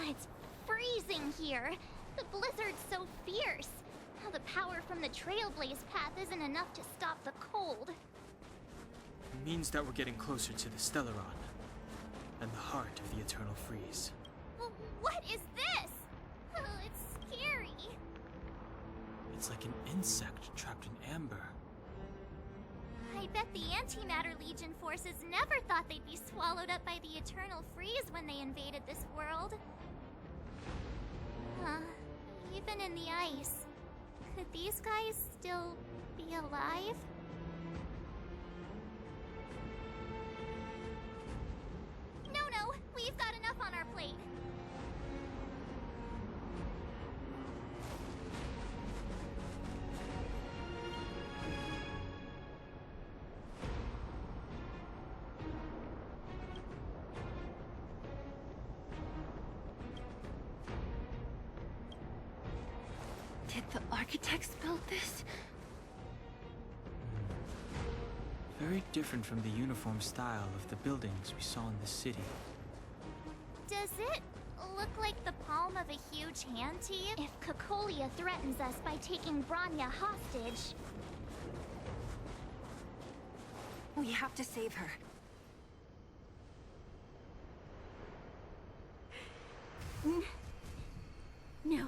It's freezing here. The blizzard's so fierce. Now the power from the Trailblaze path isn't enough to stop the cold. It means that we're getting closer to the Stellaron, and the heart of the Eternal Freeze. What is this? It's scary. It's like an insect trapped in amber. I bet the Antimatter Legion forces never thought they'd be swallowed up by the Eternal Freeze when they invaded this world. Even in the ice, could these guys still be alive? No, we've got enough on our plate. Did the architects build this? Very different from the uniform style of the buildings we saw in the city. Does it look like the palm of a huge hand to you? If Cocolia threatens us by taking Bronya hostage... We have to save her. No.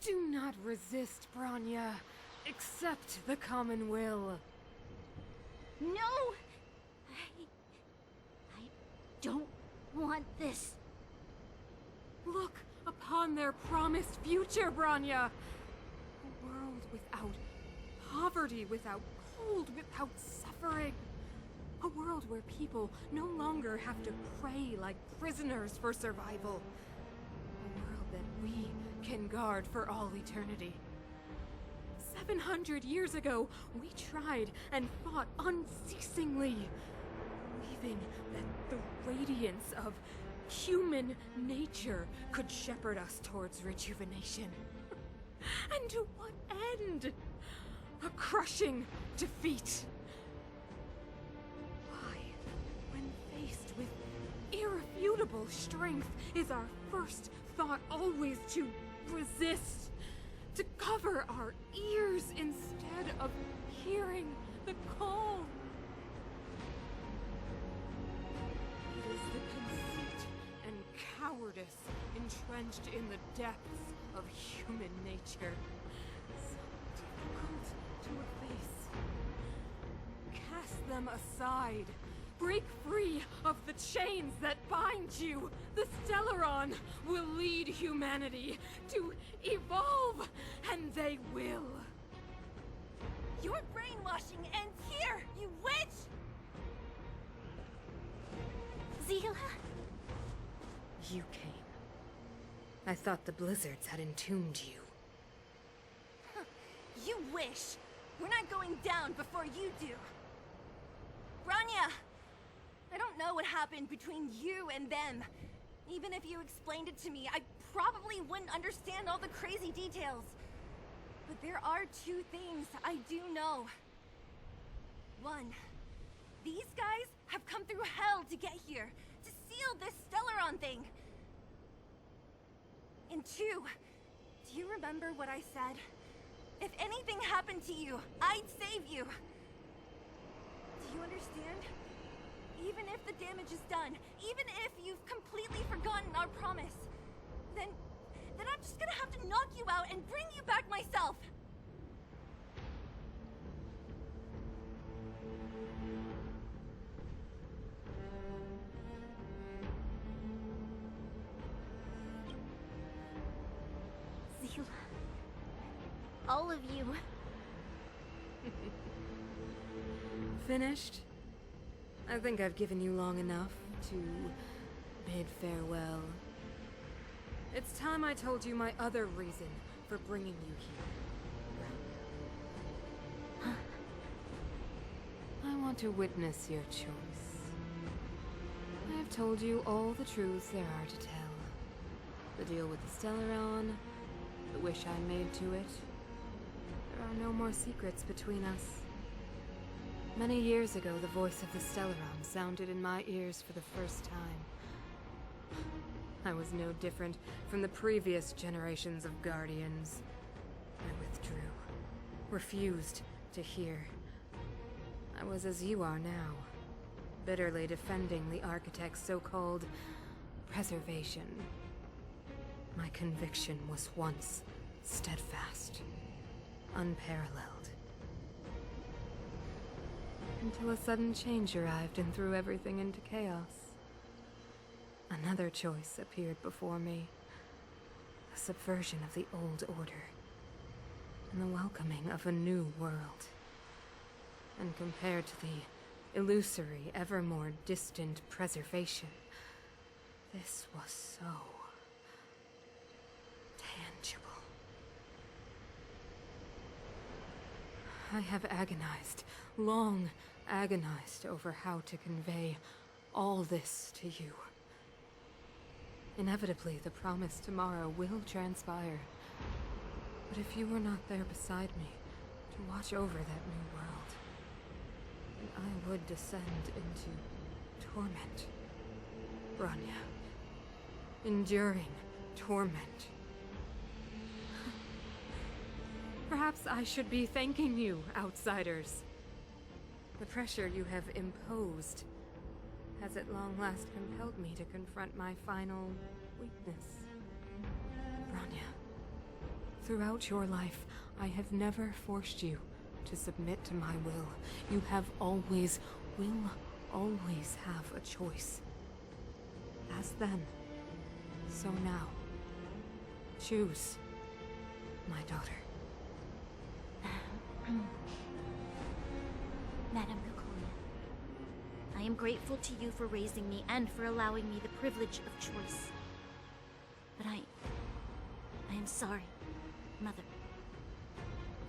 Do not resist, Bronya. Accept the common will. No! I don't want this. Look upon their promised future, Bronya! A world without poverty, without cold, without suffering. A world where people no longer have to pray like prisoners for survival. A world that we can guard for all eternity. 700 years ago, we tried and fought unceasingly, believing that the radiance of human nature could shepherd us towards rejuvenation. And to what end? A crushing defeat. Why, when faced with irrefutable strength, is our first thought always to resist? To cover our ears instead of hearing the call? It is the conceit and cowardice entrenched in the depths of human nature, so difficult to efface. Cast them aside. Break free of the chains that bind you. The Stellaron will lead humanity to evolve, and they will. Your brainwashing ends here, you witch! Zila? You came. I thought the blizzards had entombed you. You wish. We're not going down before you do. Bronya! I don't know what happened between you and them. Even if you explained it to me, I probably wouldn't understand all the crazy details. But there are two things I do know. One, these guys have come through hell to get here, to seal this Stellaron thing. And two, do you remember what I said? If anything happened to you, I'd save you. Do you understand? Even if the damage is done, even if you've completely forgotten our promise, then I'm just gonna have to knock you out and bring you back myself. Zila. All of you. Finished? I think I've given you long enough to bid farewell. It's time I told you my other reason for bringing you here. I want to witness your choice. I have told you all the truths there are to tell. The deal with the Stellaron, the wish I made to it. There are no more secrets between us. Many years ago, the voice of the Stellaron sounded in my ears for the first time. I was no different from the previous generations of Guardians. I withdrew, refused to hear. I was as you are now, bitterly defending the Architect's so-called preservation. My conviction was once steadfast, unparalleled. Until a sudden change arrived and threw everything into chaos. Another choice appeared before me. The subversion of the old order, and the welcoming of a new world. And compared to the illusory, ever more distant preservation, this was so tangible. I have agonized, long agonized over how to convey all this to you. Inevitably, the promised tomorrow will transpire. But if you were not there beside me to watch over that new world, then I would descend into torment. Bronya. Enduring torment. Perhaps I should be thanking you, outsiders. The pressure you have imposed has at long last compelled me to confront my final weakness. Bronya, throughout your life, I have never forced you to submit to my will. You have always, will always have a choice. As then, so now. Choose, my daughter. Madame Cocolia, I am grateful to you for raising me and for allowing me the privilege of choice. But I am sorry, Mother.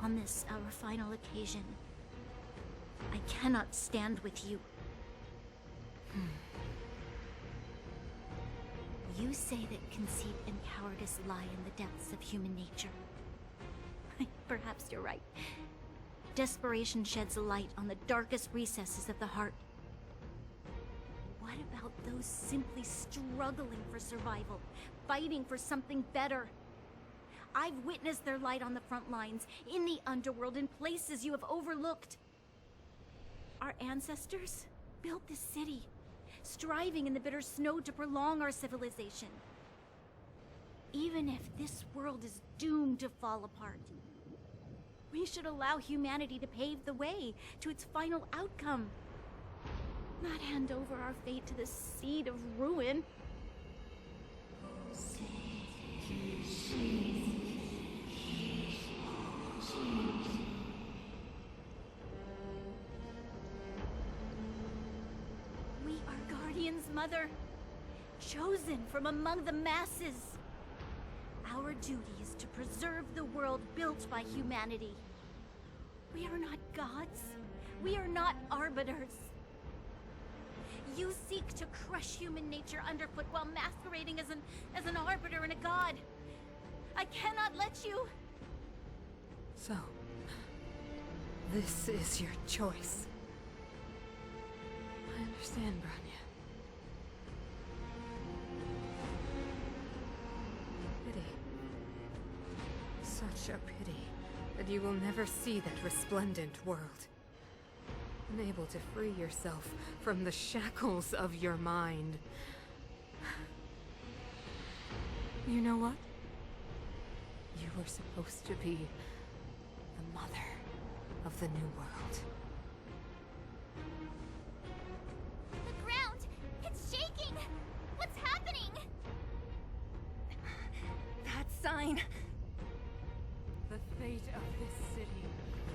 On this, our final occasion, I cannot stand with you. You say that conceit and cowardice lie in the depths of human nature. Perhaps you're right. Desperation sheds a light on the darkest recesses of the heart. What about those simply struggling for survival, fighting for something better? I've witnessed their light on the front lines, in the underworld, in places you have overlooked. Our ancestors built this city, striving in the bitter snow to prolong our civilization. Even if this world is doomed to fall apart, we should allow humanity to pave the way to its final outcome. Not hand over our fate to the seed of ruin. We are Guardians, Mother. Chosen from among the masses. Our duty is to preserve the world built by humanity. We are not gods. We are not arbiters. You seek to crush human nature underfoot while masquerading as an arbiter and a god. I cannot let you. So, this is your choice. I understand, Bronya. Pity. Such a pity that you will never see that resplendent world. Unable to free yourself from the shackles of your mind. You know what? You were supposed to be the mother of the new world. The ground! It's shaking! What's happening? That sign. The fate of this city,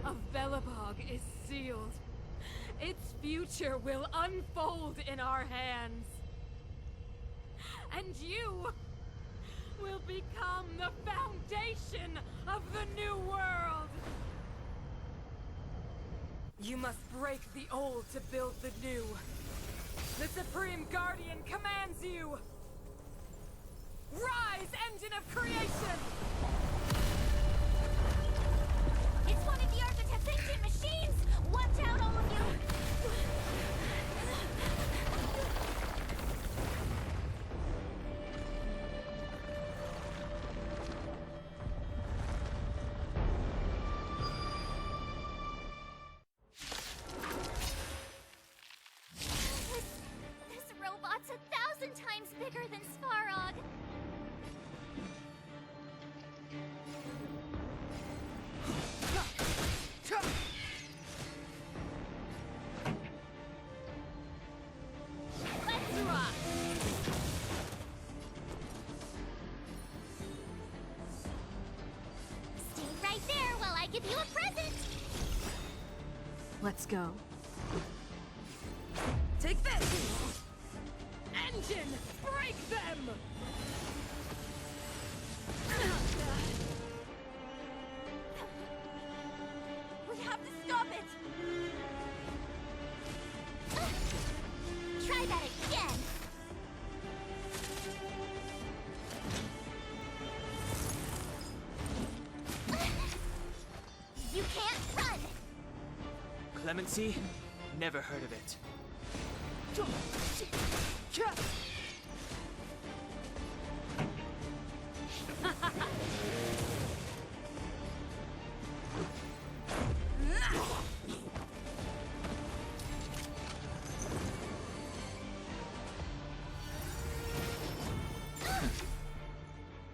of Belobog, is sealed. Its future will unfold in our hands. And you will become the foundation of the new world. You must break the old to build the new. The Supreme Guardian commands you. Rise, engine of creation! It's one of the Architect's ancient machines! Watch out, all of you! give you a present! Let's go. Take this! Engine! Break them! We have to stop it! Try that again! You can't run! Clemency? Never heard of it.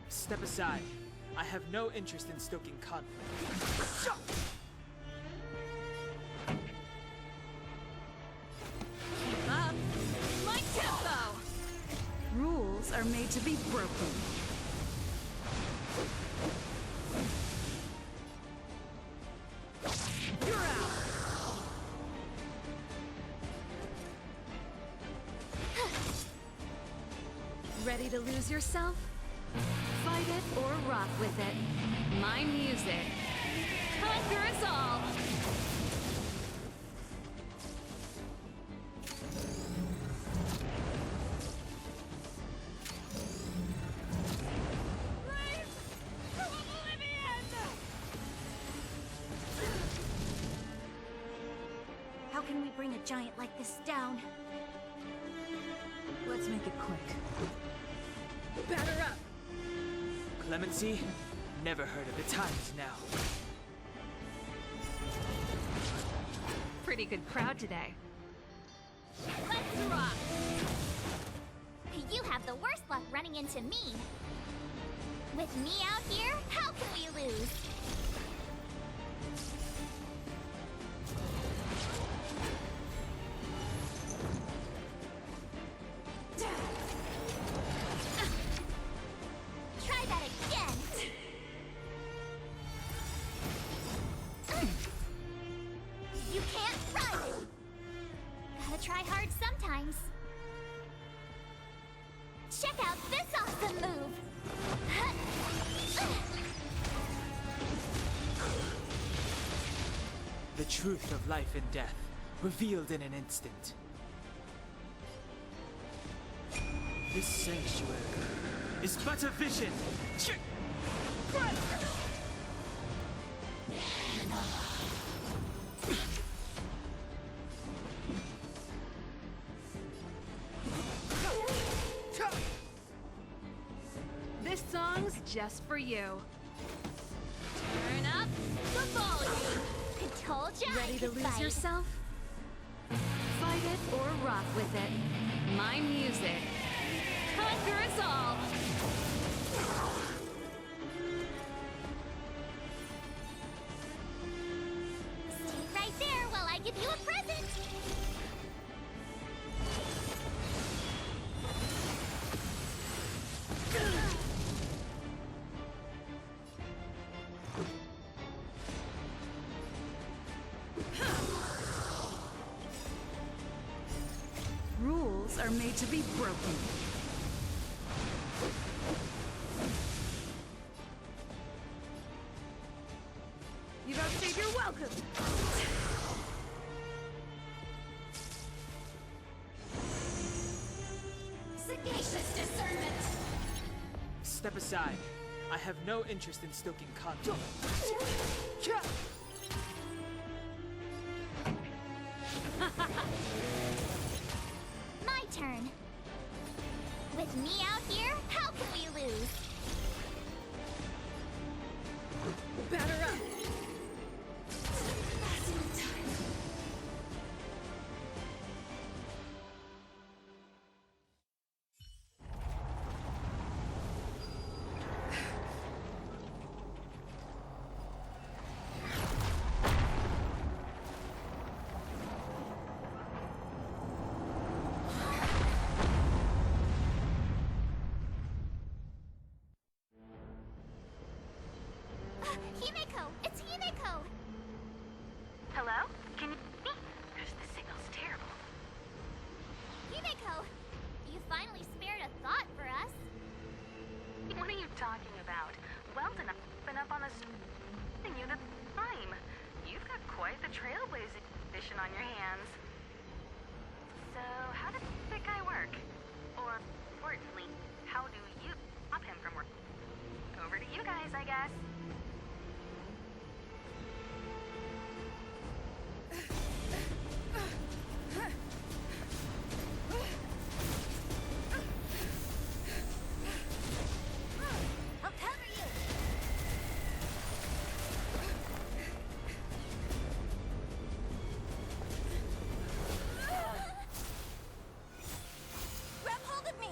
Step aside. I have no interest in stoking conflict. Keep up! My tempo! Rules are made to be broken. You're out! Ready to lose yourself? Fight it or rock with it. My music. Conquer us all! How can we bring a giant like this down? Let's make it quick. Batter up! Clemency? Never heard of it. The time is now. Pretty good crowd today. Let's rock! You have the worst luck running into me. With me out here, how can we lose? Try that again! You can't run! Gotta try hard sometimes. Check out this awesome move! The truth of life and death, revealed in an instant. This sanctuary is but a vision! This song's just for you. Turn up the volume! I told ya Ready I to could lose fight. yourself? Fight it or rock with it. My music. Conquer us all! Stay right there while I give you a present! Rules are made to be broken. You don't say you're welcome! Sagacious discernment! Step aside. I have no interest in stoking conflict. My turn. With me out here, how can we lose? Batter up! Himeko, it's hands. So, how does that guy work? Or, importantly, how do you stop him from working? Over to you guys, I guess. I'll cover you! Grab hold of me!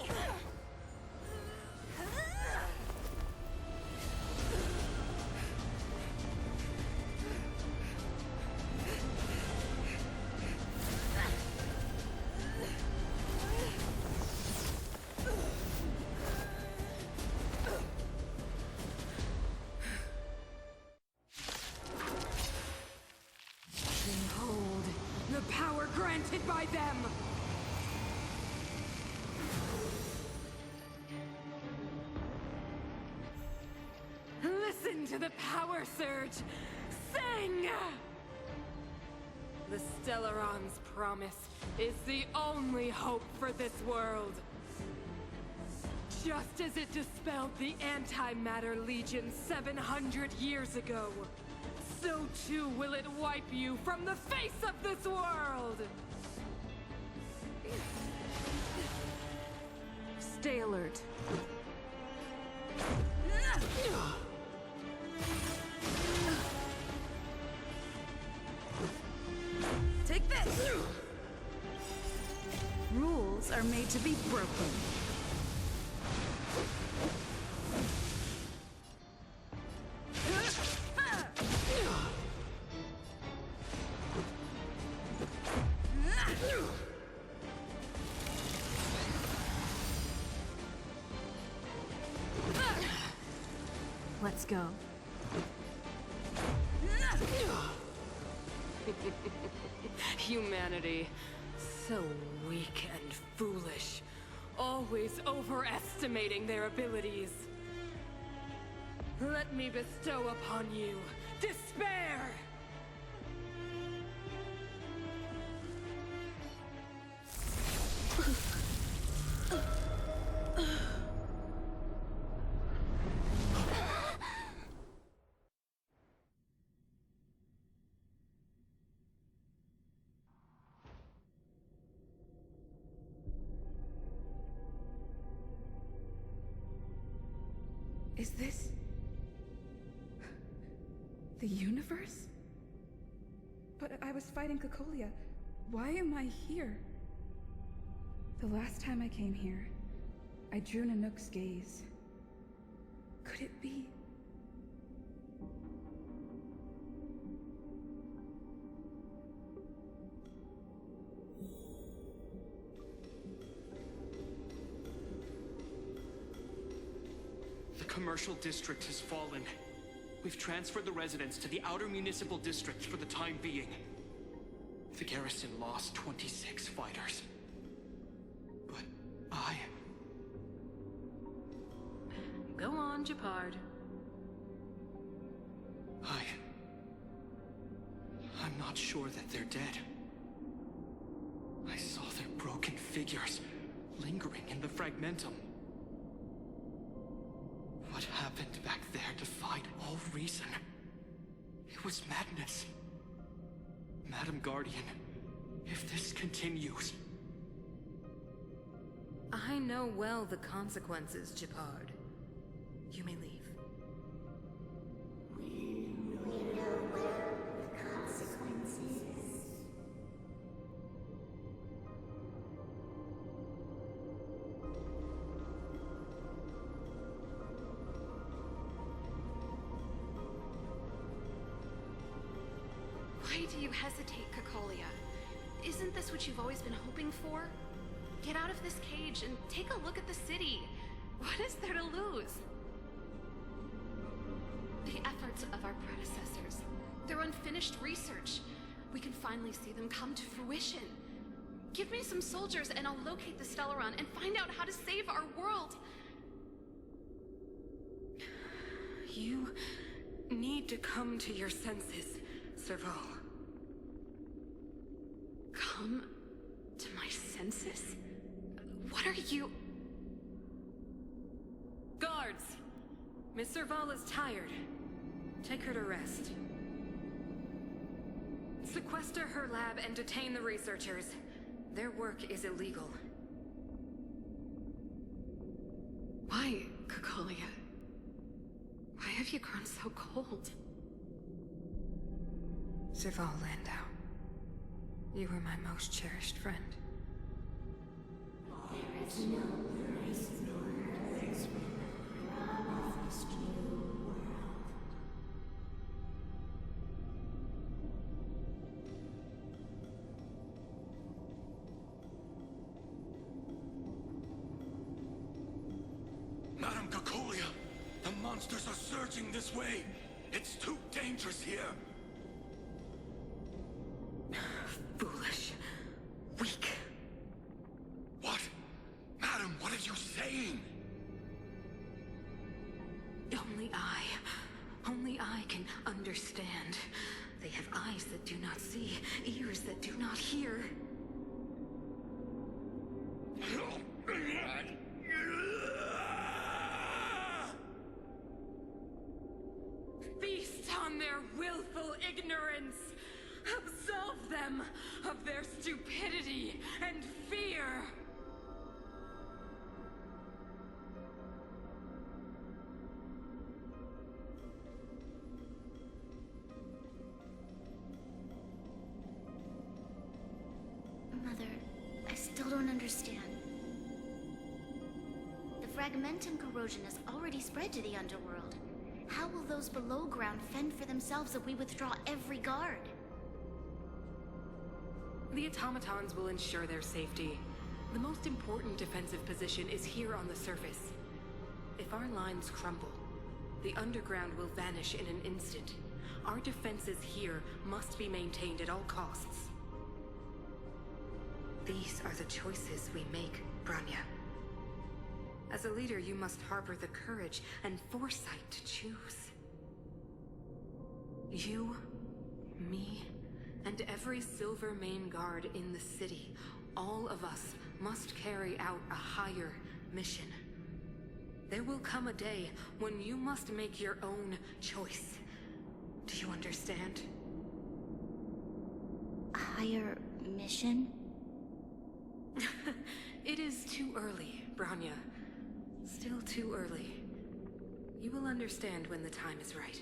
Behold, the power granted by them! Listen to the power surge! Sing! The Stellaron's promise is the only hope for this world. Just as it dispelled the Antimatter Legion 700 years ago, so too will it wipe you from the face of this world! Stay alert. Take this! Rules are made to be broken. Let's go. Humanity, so weak and foolish, always overestimating their abilities. Let me bestow upon you despair! Is this the universe? But I was fighting Cocolia. Why am I here? The last time I came here, I drew Nanook's gaze. Could it be? The commercial district has fallen. We've transferred the residents to the outer municipal districts for the time being. The garrison lost 26 fighters. But Go on, Japard. I'm not sure that they're dead. I saw their broken figures lingering in the fragmentum. What happened back there defied all reason. It was madness. Madam Guardian, if this continues... I know well the consequences, Japard. You may leave. Why do you hesitate, Cocolia? Isn't this what you've always been hoping for? Get out of this cage and take a look at the city. What is there to lose? The efforts of our predecessors, their unfinished research. We can finally see them come to fruition. Give me some soldiers and I'll locate the Stellaron and find out how to save our world. You need to come to your senses, Serval. come to my senses? What are you? Guards! Miss Serval is tired. Take her to rest. Sequester her lab and detain the researchers. Their work is illegal. Why, Cocolia? Why have you grown so cold? Serval Landau, you were my most cherished friend. Madam Cocolia, the monsters are surging this way. It's too dangerous here. Foolish. Weak. What? Madam, what are you saying? Only I can understand. They have eyes that do not see, ears that do not hear. Feast on their willful ignorance! Absolve them of their stupidity and fear! Mother, I still don't understand. The fragmentum corrosion has already spread to the underworld. How will those below ground fend for themselves if we withdraw every guard? The automatons will ensure their safety. The most important defensive position is here on the surface. If our lines crumble, the underground will vanish in an instant. Our defenses here must be maintained at all costs. These are the choices we make, Branya. As a leader, you must harbor the courage and foresight to choose. You, me, and every Silver Mane guard in the city, all of us must carry out a higher mission. There will come a day when you must make your own choice. Do you understand? A higher mission? It is too early, Branya. Still too early. You will understand when the time is right.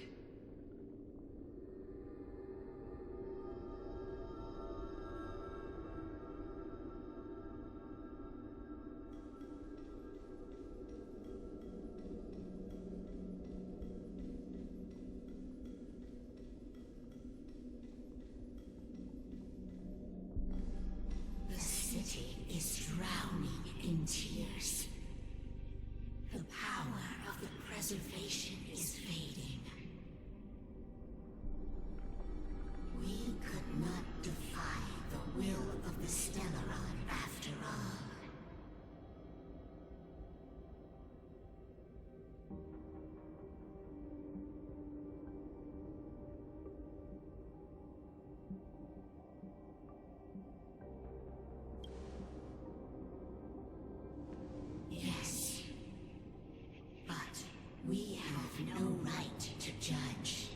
The city is drowning in tears. The power of the preservation is fading. We could not defy the will of the Stellaron after all. Yes, but we have no right to judge.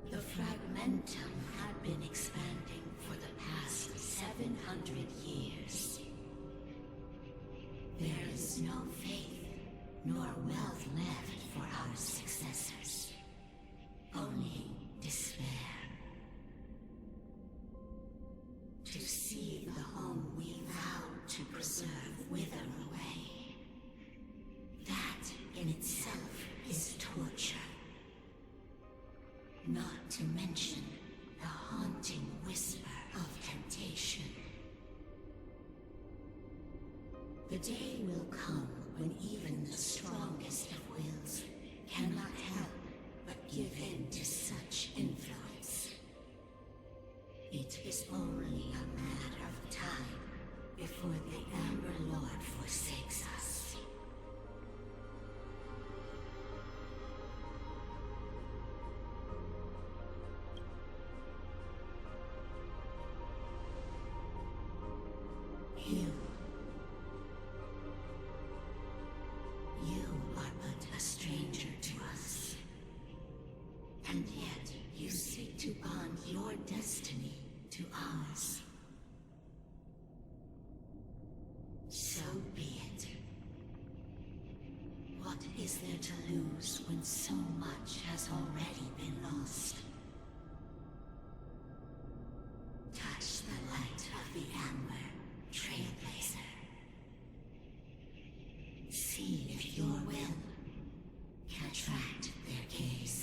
The fragmentum had been expanding for the past 700 years. There is no faith nor wealth left for our successors. Only despair. To see the home we vowed to preserve wither away. That in itself is torture. Not to mention the haunting whisper of temptation. The day will come when even the strongest of wills cannot help but give in to such influence. It is only a matter of time before the Amber Lord forsakes us. knows when so much has already been lost? Touch the light of the Amber, Trailblazer. See if your will can attract their gaze.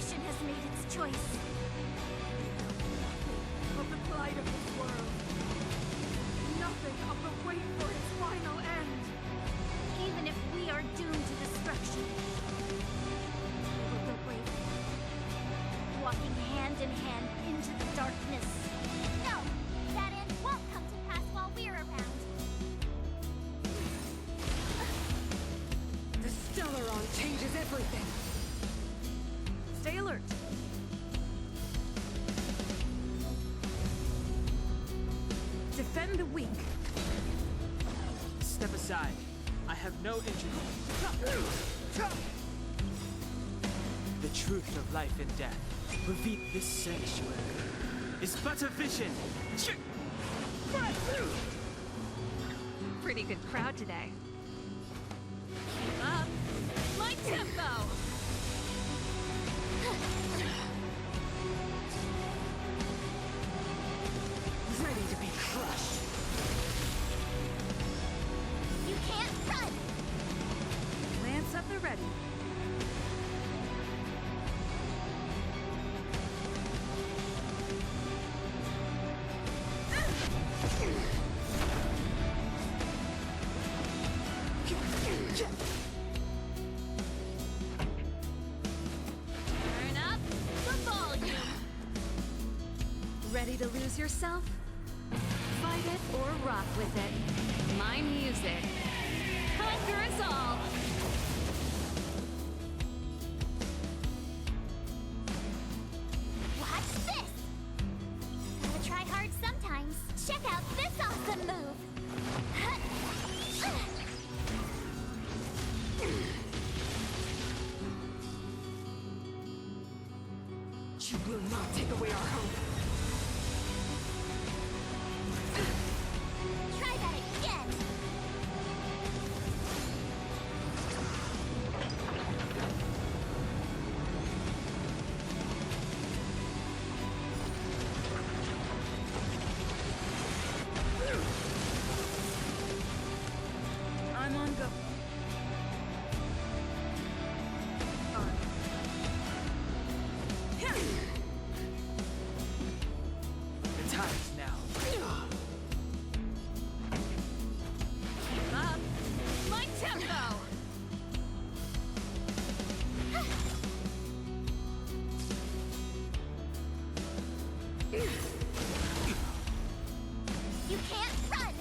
Has made its choice. Of the plight of this world. Nothing of the wait for its final end. Even if we are doomed to destruction, we will go bravely, walking hand in hand into the darkness. No, that end won't come to pass while we're around. The Stellaron changes everything. Stay alert. Defend the weak. Step aside. I have no interest. The truth of life and death. Reveal this sanctuary is but a vision. Pretty good crowd today. Keep up. My tempo! Ready to be crushed. You can't run! Lance at the ready. Turn up the volume! Ready to lose yourself? Fight it or rock with it. My music. Conquer us all! Watch this! Gotta try hard sometimes. Check out this awesome move! You will not take away our hope. Try that again! I'm on go. The time is now. Keep up. My tempo! You can't run!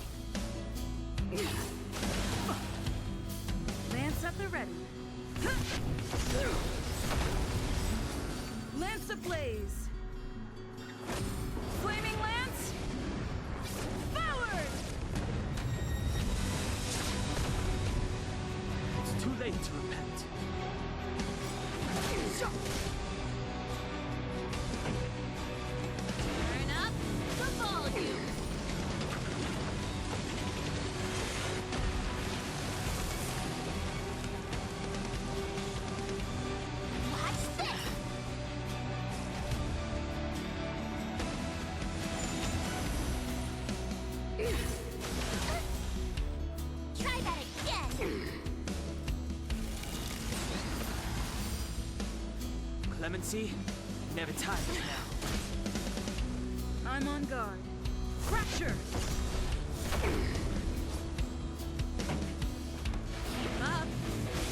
Lance at the ready. Lance ablaze. Flaming lance. Forward! It's too late to repent. Turn up the volume! Watch this! clemency? Never time is now. I'm on guard. Fracture! Keep up.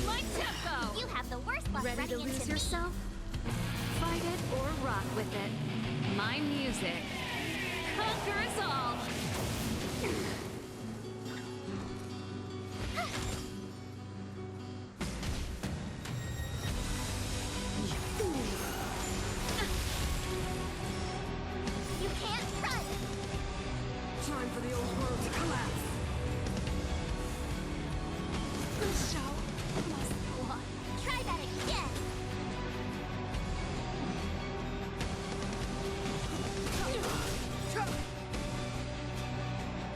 My tempo! You have the worst luck Ready to running lose into yourself? Fight it or rock with it. My music. Conquer us all! You can't run! Time for the old world to collapse. The show must go on. Try that again!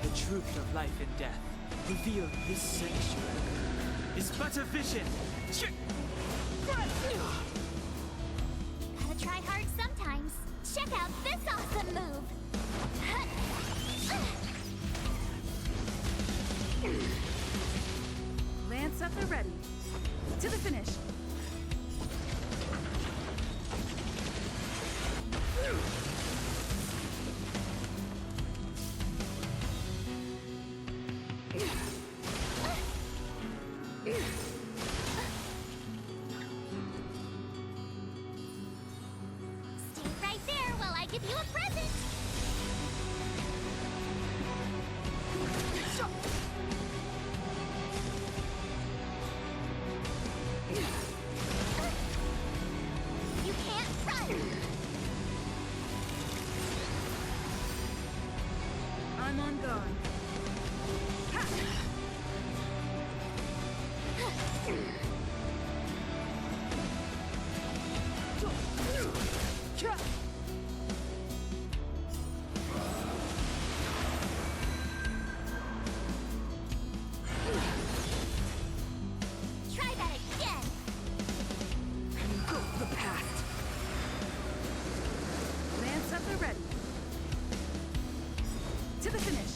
The truth of life and death, revealed this sanctuary, is but a vision. Gotta try hard sometimes. Check out this awesome move! Lance up and ready. To the finish. Stay right there while I give you a present! You can't run! I'm on guard. Try that again! Go the past. Lance up and ready. To the finish.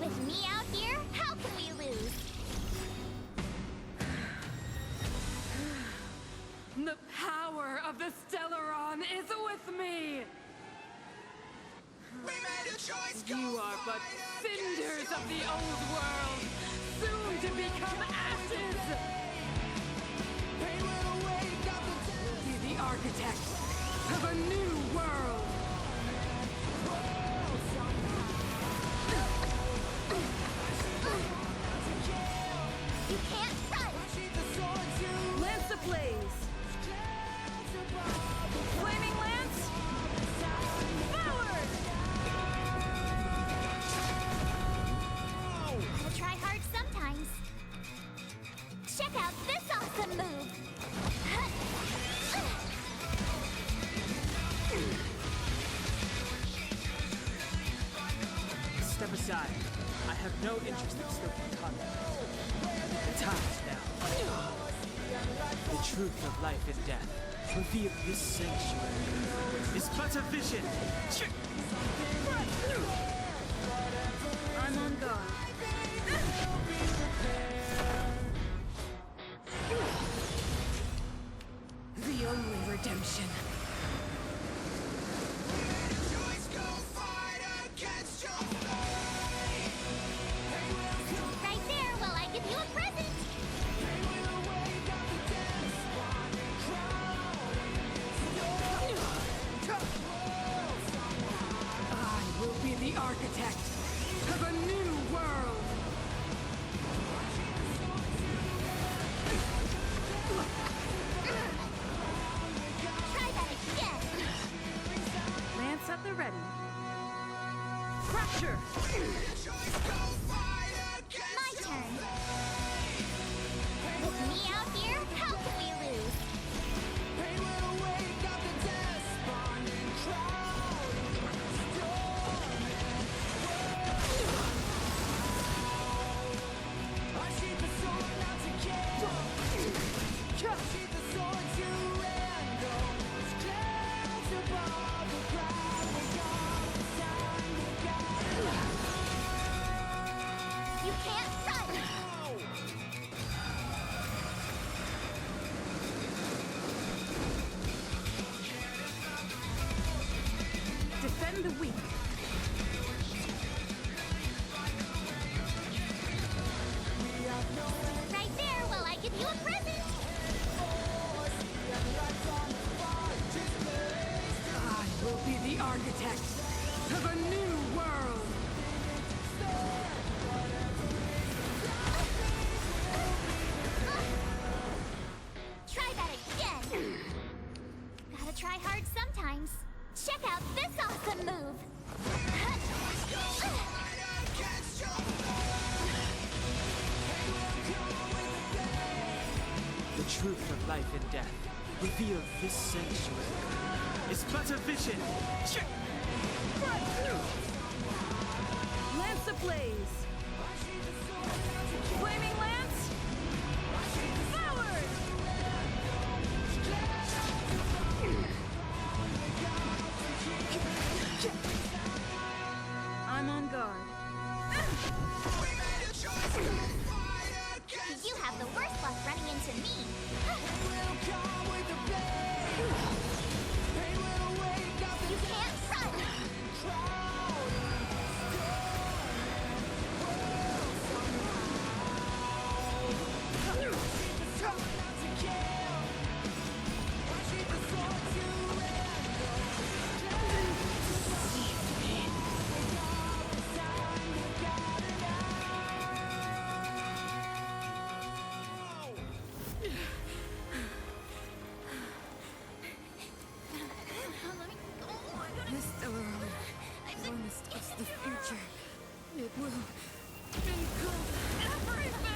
With me out here, how can we lose? The power of the Stellaron is with me! You are but cinders of the old world, soon to become ashes! We'll be the architect of a new world! You can't run! Lance ablaze. Flaming lance. Forward! Gotta try hard sometimes. Check out this awesome move! Step aside. I have no interest in stoking combat. The time is now. The truth of life and death, revealed this sanctuary, is but a vision. I'm on guard. The only redemption. Right there while I give you a present! I will be the architect of a new world! Try that the weak. Right there while I give you a present! I will be the architect of a new world! Try that again! Gotta try hard sometimes. Check out this awesome move! The truth of life and death, revealed this sanctuary, is but a vision. Lance ablaze! Flaming lance! Forward! I'm on guard. You have the worst luck running into me! You can't run! This Stellaron promised us the future. It will include everything!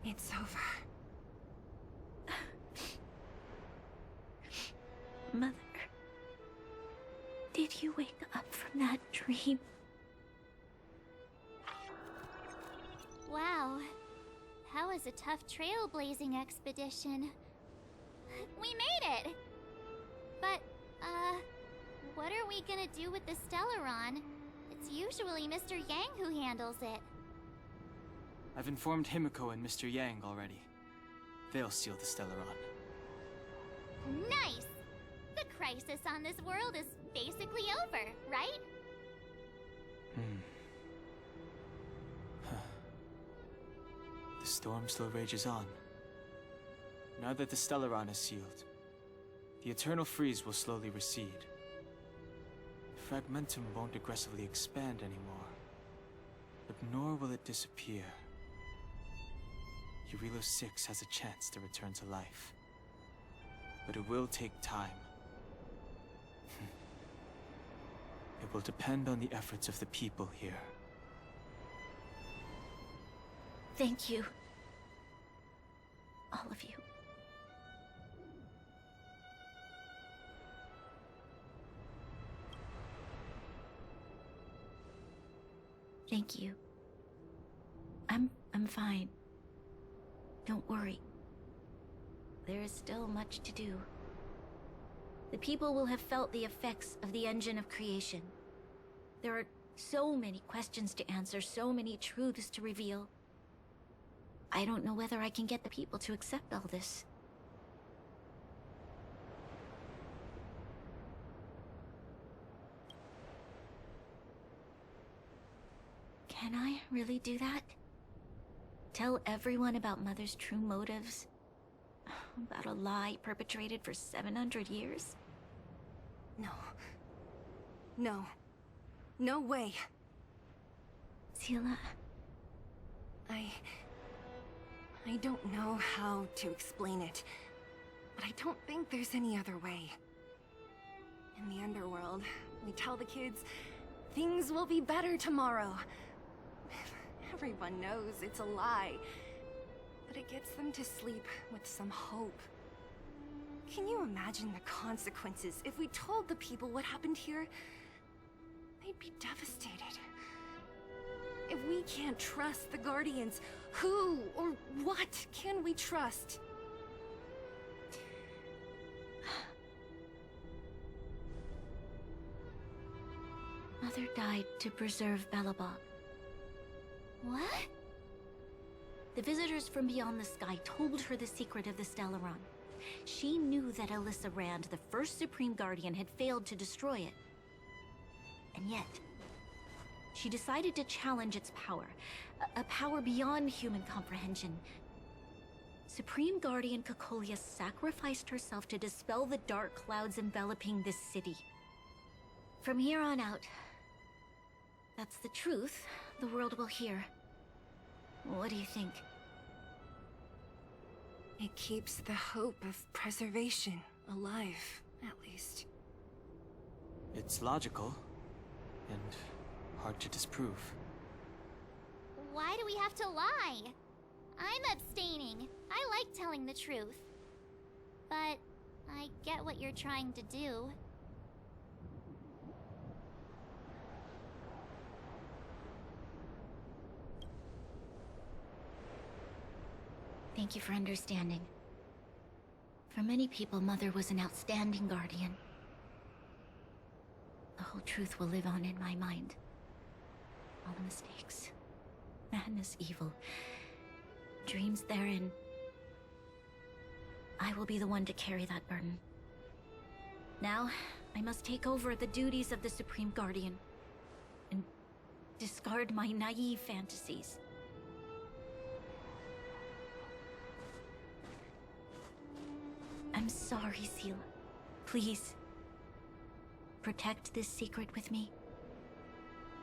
It's over. Mother, did you wake up from that dream? Wow. That was a tough trailblazing expedition. We made it! But, what are we gonna do with the Stellaron? It's usually Mr. Yang who handles it. I've informed Himiko and Mr. Yang already. They'll seal the Stellaron. Nice! The crisis on this world is basically over, right? The storm still rages on. Now that the Stellaron is sealed, the eternal freeze will slowly recede. Fragmentum won't aggressively expand anymore, but nor will it disappear. Eurilo 6 has a chance to return to life, but it will take time. It will depend on the efforts of the people here. Thank you. All of you. Thank you. I'm fine. Don't worry. There is still much to do. The people will have felt the effects of the engine of creation. There are so many questions to answer, so many truths to reveal. I don't know whether I can get the people to accept all this. Can I really do that? Tell everyone about Mother's true motives? About a lie perpetrated for 700 years? No. No. No way. Sila... I don't know how to explain it, but I don't think there's any other way. In the underworld, we tell the kids, things will be better tomorrow. Everyone knows it's a lie, but it gets them to sleep with some hope. Can you imagine the consequences if we told the people what happened here? They'd be devastated. If we can't trust the Guardians, who or what can we trust? Mother died to preserve Belobog. What? The visitors from beyond the sky told her the secret of the Stellaron. She knew that Alyssa Rand, the first Supreme Guardian, had failed to destroy it. And yet, she decided to challenge its power, a power beyond human comprehension. Supreme Guardian Cocolia sacrificed herself to dispel the dark clouds enveloping this city. From here on out, that's the truth the world will hear. What do you think? It keeps the hope of preservation alive, at least. It's logical, and hard to disprove. Why do we have to lie? I'm abstaining. I like telling the truth. But I get what you're trying to do. Thank you for understanding. For many people, Mother was an outstanding guardian. The whole truth will live on in my mind. All the mistakes, madness, evil, dreams therein. I will be the one to carry that burden. Now, I must take over the duties of the Supreme Guardian and discard my naive fantasies. I'm sorry, Seela. Please, protect this secret with me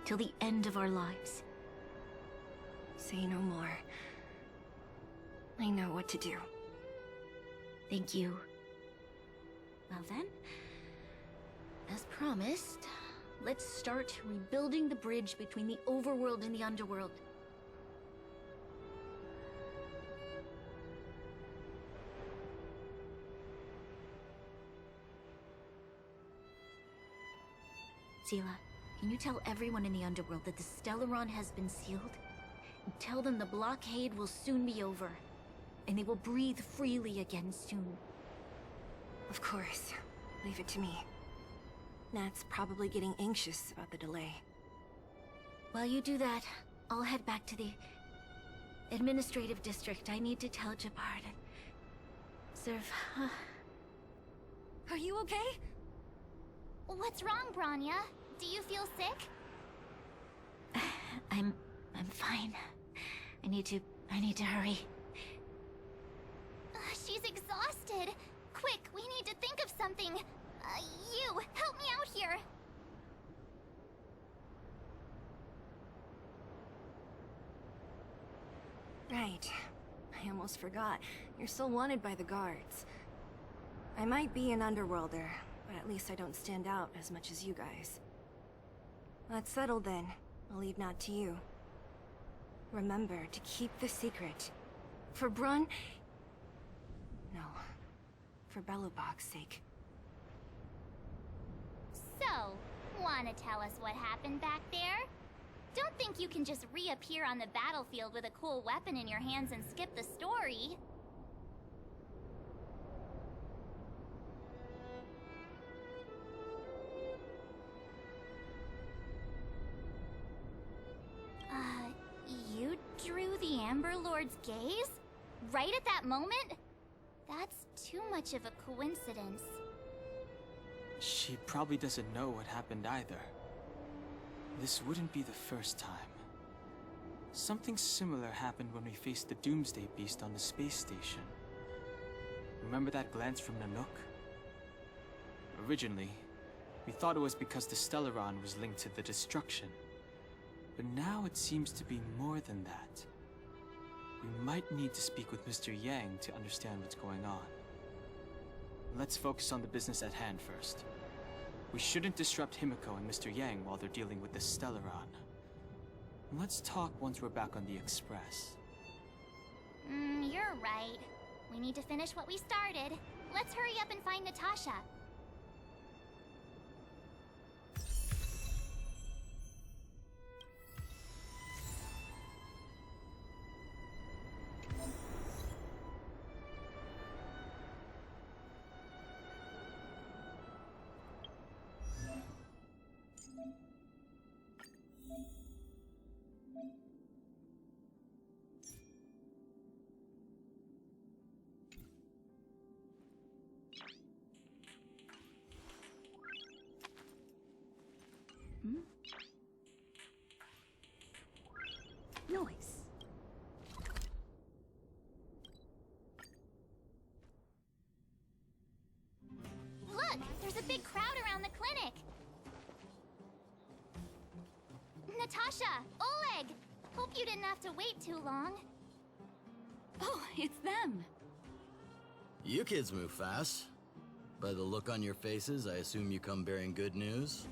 till the end of our lives. Say no more. I know what to do. Thank you. Well then, as promised, let's start rebuilding the bridge between the overworld and the underworld. Seela, can you tell everyone in the underworld that the Stellaron has been sealed? And tell them the blockade will soon be over, and they will breathe freely again soon. Of course. Leave it to me. Nat's probably getting anxious about the delay. While you do that, I'll head back to the administrative district. I need to tell Jabard and serve. Are you okay? What's wrong, Branya? Do you feel sick? I'm fine. I need to hurry. She's exhausted. Quick, we need to think of something. You, help me out here. Right. I almost forgot. You're still wanted by the guards. I might be an underworlder, but at least I don't stand out as much as you guys. That's settled then. I'll leave Nat to you. Remember to keep the secret. For Brun... No. For Belobog's sake. So, wanna tell us what happened back there? Don't think you can just reappear on the battlefield with a cool weapon in your hands and skip the story. You drew the Amber Lord's gaze? Right at that moment? That's too much of a coincidence. She probably doesn't know what happened either. This wouldn't be the first time. Something similar happened when we faced the Doomsday Beast on the space station. Remember that glance from Nanook? Originally, we thought it was because the Stellaron was linked to the destruction. But now it seems to be more than that. We might need to speak with Mr. Yang to understand what's going on. Let's focus on the business at hand first. We shouldn't disrupt Himiko and Mr. Yang while they're dealing with the Stellaron. Let's talk once we're back on the Express. You're right. We need to finish what we started. Let's hurry up and find Natasha. Noise. Look, there's a big crowd around the clinic. Natasha, Oleg, hope you didn't have to wait too long. Oh, it's them. You kids move fast. By the look on your faces, I assume you come bearing good news?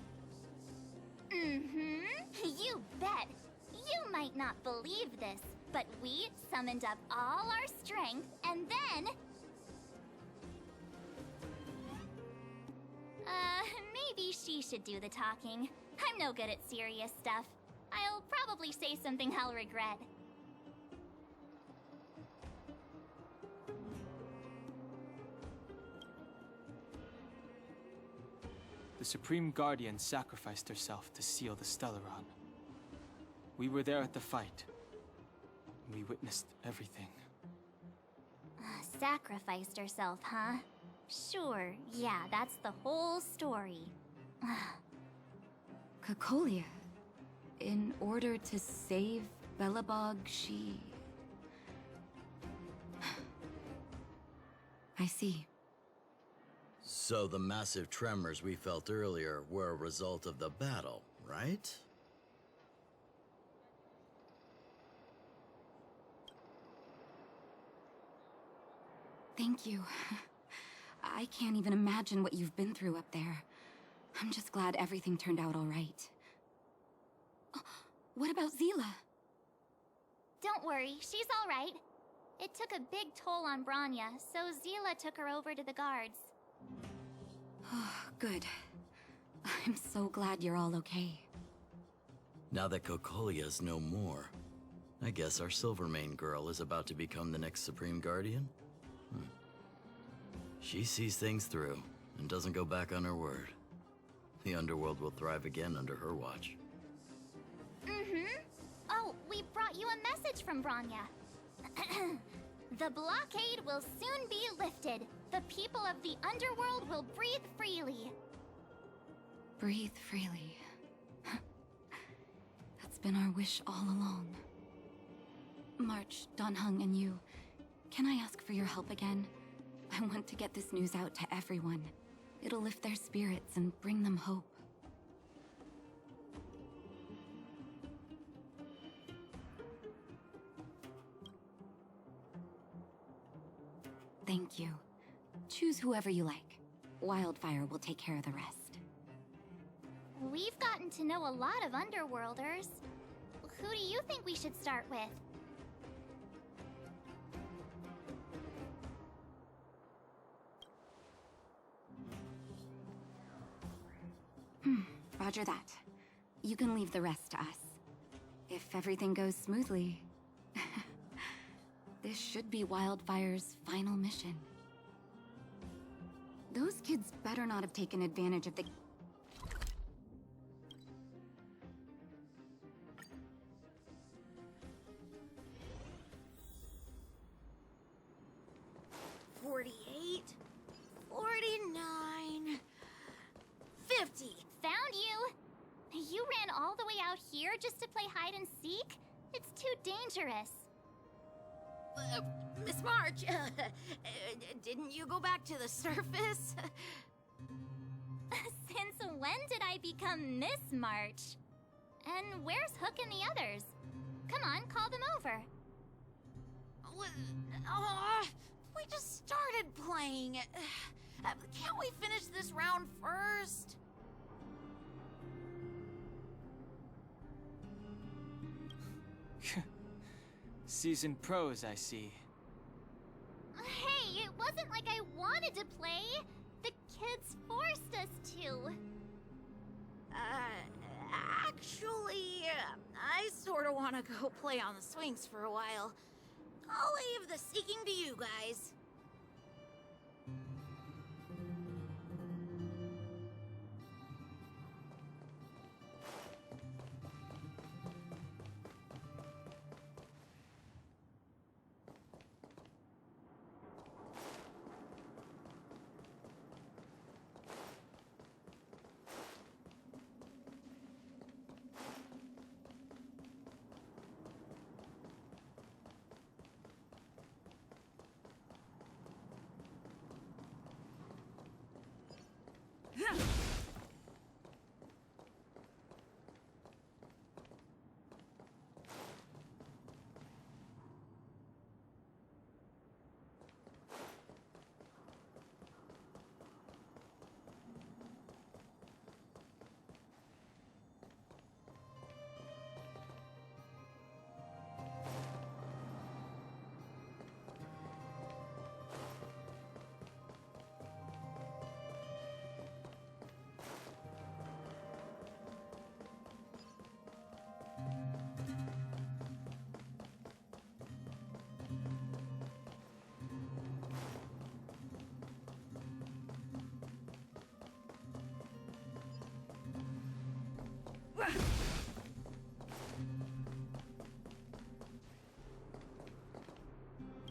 You bet. You might not believe this, but we summoned up all our strength and then... maybe she should do the talking. I'm no good at serious stuff. I'll probably say something I'll regret. The Supreme Guardian sacrificed herself to seal the Stellaron. We were there at the fight. We witnessed everything. Sacrificed herself, huh? Sure, yeah, that's the whole story. Cocolia. In order to save Belobog, she... I see. So the massive tremors we felt earlier were a result of the battle, right? Thank you. I can't even imagine what you've been through up there. I'm just glad everything turned out all right. Oh, what about Zila? Don't worry, she's all right. It took a big toll on Branya, so Zila took her over to the guards. Oh, good. I'm so glad you're all okay. Now that Cocolia's no more, I guess our Silvermane girl is about to become the next Supreme Guardian? She sees things through and doesn't go back on her word. The underworld will thrive again under her watch. Oh, we brought you a message from Branya. The blockade will soon be lifted. The people of the underworld will breathe freely. Breathe freely. That's been our wish all along. March, Donhung, and you, can I ask for your help again? I want to get this news out to everyone. It'll lift their spirits and bring them hope. Thank you. Choose whoever you like. Wildfire will take care of the rest. We've gotten to know a lot of Underworlders. Who do you think we should start with? Roger that. You can leave the rest to us. If everything goes smoothly... This should be Wildfire's final mission. Those kids better not have taken advantage of the... Found you! You ran all the way out here just to play hide and seek? It's too dangerous. Miss March, didn't you go back to the surface? Since when did I become Miss March? And where's Hook and the others? Come on, call them over. We just started playing. Can't we finish this round first? Seasoned pros, I see. Hey, it wasn't like I wanted to play. The kids forced us to. Actually, I sort of want to go play on the swings for a while. I'll leave the seeking to you guys.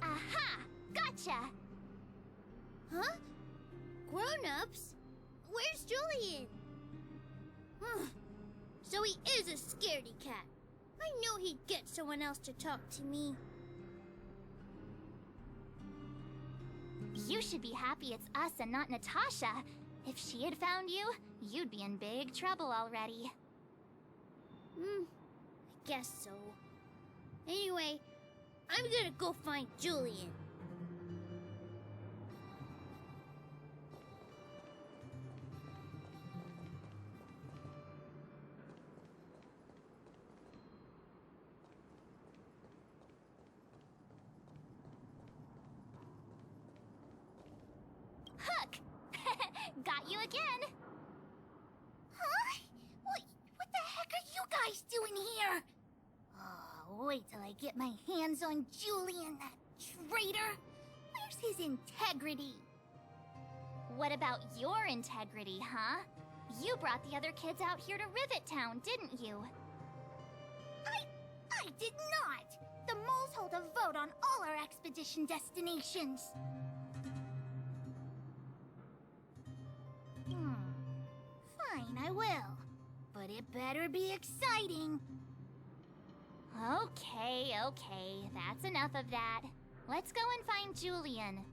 Aha! Gotcha! Huh? Grown-ups? Where's Julian? So he is a scaredy cat. I knew he'd get someone else to talk to me. You should be happy it's us and not Natasha. If she had found you, you'd be in big trouble already. I guess so. Anyway, I'm gonna go find Julian. Hook! Got you again! Huh? What the heck are you guys doing here? Oh, wait till I get my hands on Julian, that traitor! Where's his integrity? What about your integrity, huh? You brought the other kids out here to Rivet Town, didn't you? I did not! The moles hold a vote on all our expedition destinations. Fine, I will. But it better be exciting. Okay, that's enough of that. Let's go and find Julian.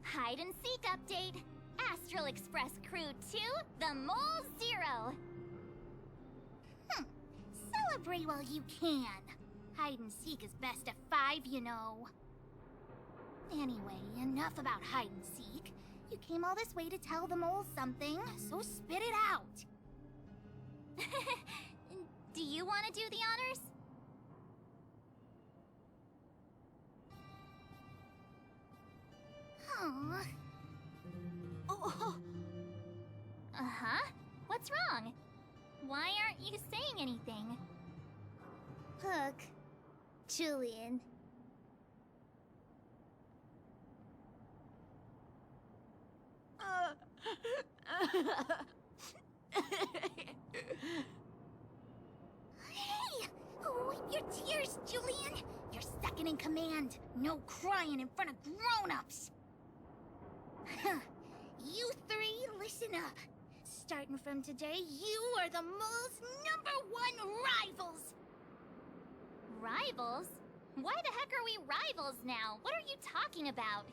Hide and seek update. Astral Express Crew 2, the Mole 0. Celebrate while you can. Hide and seek is best of 5, you know. Anyway, enough about hide and seek. You came all this way to tell the moles something, so spit it out. Do you want to do the honors? Aww. Oh. Uh-huh. What's wrong? Why aren't you saying anything? Hook. Julian. Hey! Wipe your tears, Julian! You're second in command. No crying in front of grown-ups. You three, listen up. Starting from today, you are the mole's #1 rivals! Rivals? Why the heck are we rivals now? What are you talking about?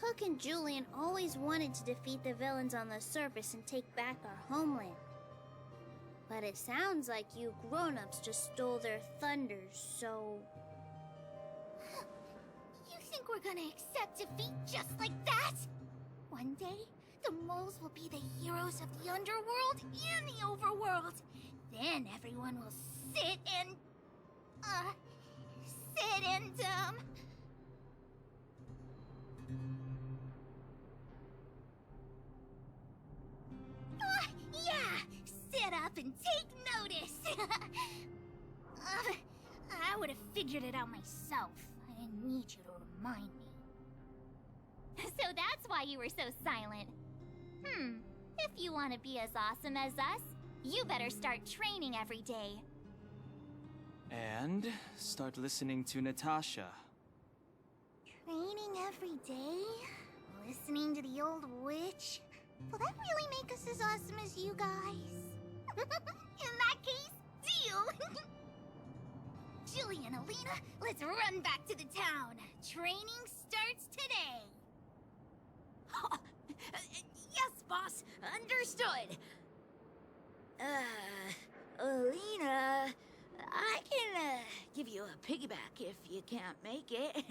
Hook and Julian always wanted to defeat the villains on the surface and take back our homeland. But it sounds like you grown-ups just stole their thunder, so... You think we're gonna accept defeat just like that? One day, the moles will be the heroes of the underworld and the overworld. Then everyone will sit and... yeah! Sit up and take notice! I would have figured it out myself. I didn't need you to remind me. So that's why you were so silent. If you want to be as awesome as us, you better start training every day. And start listening to Natasha. Training every day? Listening to the old witch? Will that really make us as awesome as you guys? In that case, deal! Julian, Alina, let's run back to the town. Training starts today. Yes, boss. Understood. Alina, I can, give you a piggyback if you can't make it.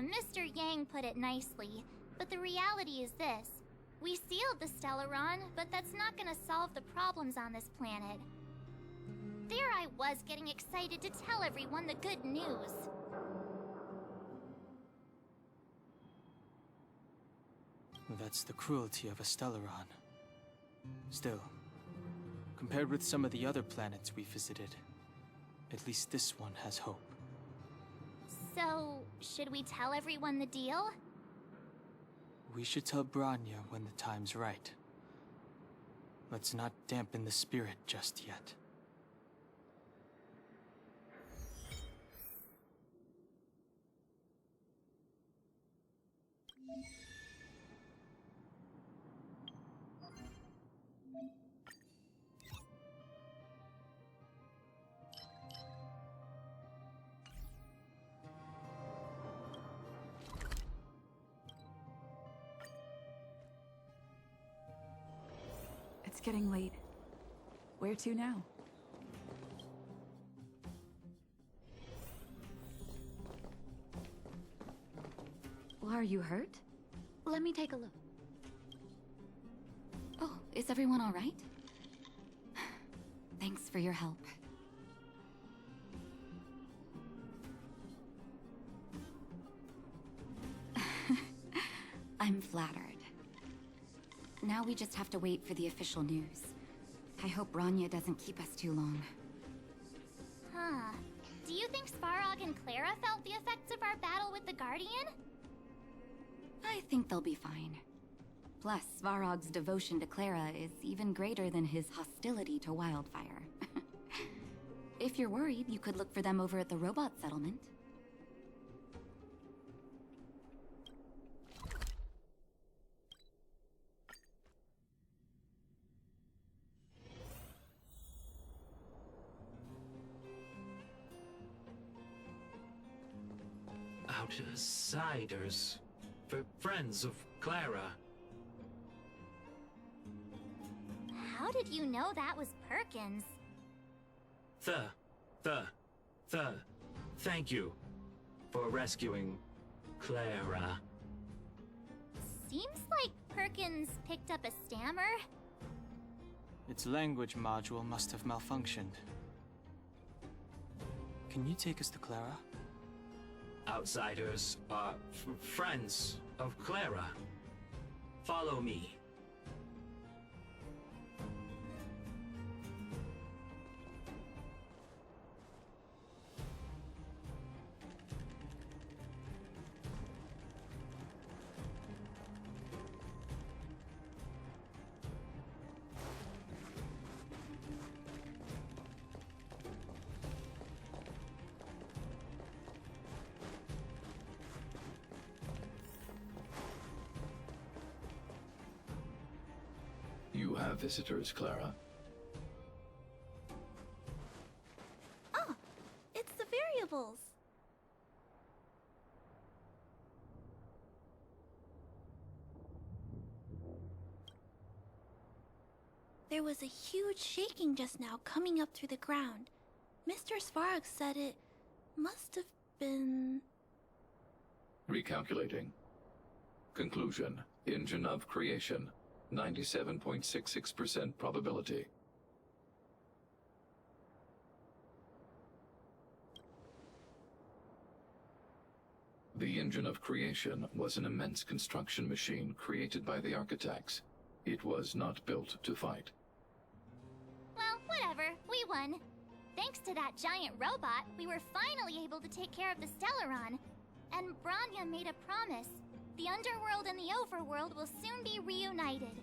Mr. Yang put it nicely, but the reality is this. We sealed the Stellaron, but that's not gonna solve the problems on this planet. There I was getting excited to tell everyone the good news. That's the cruelty of a Stellaron. Still, compared with some of the other planets we visited, at least this one has hope. So, should we tell everyone the deal? We should tell Bronya when the time's right. Let's not dampen the spirit just yet. It's getting late. Where to now? Are you hurt? Let me take a look. Oh, is everyone all right? Thanks for your help. I'm flattered. Now we just have to wait for the official news. I hope Bronya doesn't keep us too long. Huh. Do you think Svarog and Clara felt the effects of our battle with the Guardian? I think they'll be fine. Plus, Svarog's devotion to Clara is even greater than his hostility to Wildfire. If you're worried, you could look for them over at the robot settlement. Outsiders. For friends of Clara. How did you know that was Perkins? Thank you for rescuing Clara. Seems like Perkins picked up a stammer. Its language module must have malfunctioned. Can you take us to Clara? Outsiders are friends of Clara. Follow me. You have visitors, Clara. Oh, it's the variables. There was a huge shaking just now coming up through the ground. Mr. Svarog said it must have been... Recalculating. Conclusion. Engine of creation. 97.66% probability. The engine of creation was an immense construction machine created by the architects. It was not built to fight. Well, whatever. We won. Thanks to that giant robot, we were finally able to take care of the Stellaron. And Bronya made a promise. The underworld and the overworld will soon be reunited.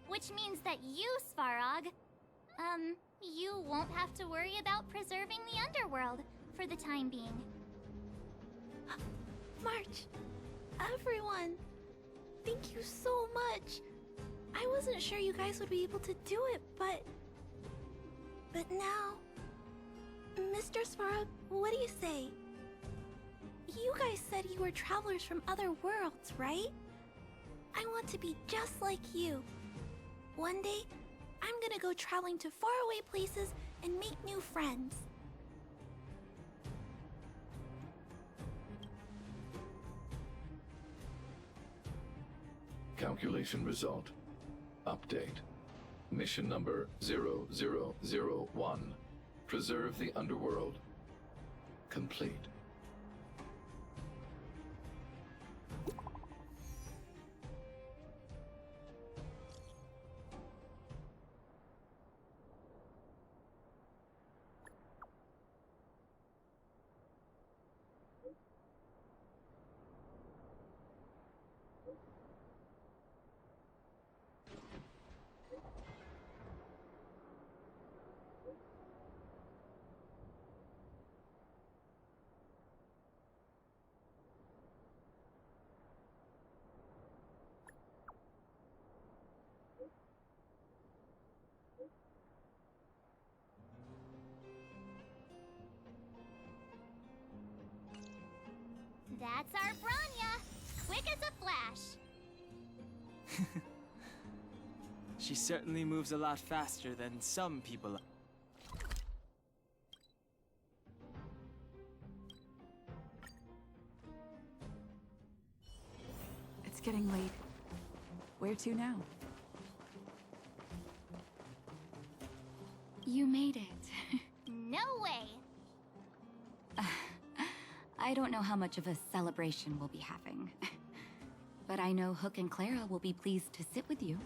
Which means that you, Svarog, you won't have to worry about preserving the underworld for the time being. March, everyone, thank you so much. I wasn't sure you guys would be able to do it, but now... Mr. Svarog, what do you say? You guys said you were travelers from other worlds, right? I want to be just like you. One day, I'm gonna go traveling to faraway places and make new friends. Calculation result. Update. Mission number 0001. Preserve the underworld. Complete. That's our Branya! Quick as a flash! She certainly moves a lot faster than some people. It's getting late. Where to now? You made it. No way! I don't know how much of a celebration we'll be having. But I know Hook and Clara will be pleased to sit with you.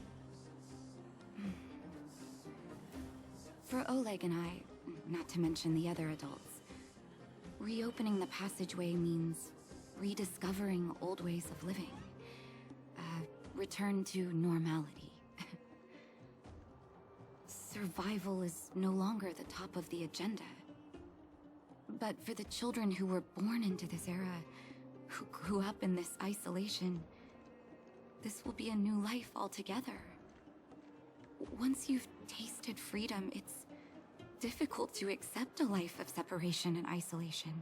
For Oleg and I, not to mention the other adults, reopening the passageway means rediscovering old ways of living. Return to normality. Survival is no longer the top of the agenda. But for the children who were born into this era, who grew up in this isolation, this will be a new life altogether. Once you've tasted freedom, it's difficult to accept a life of separation and isolation.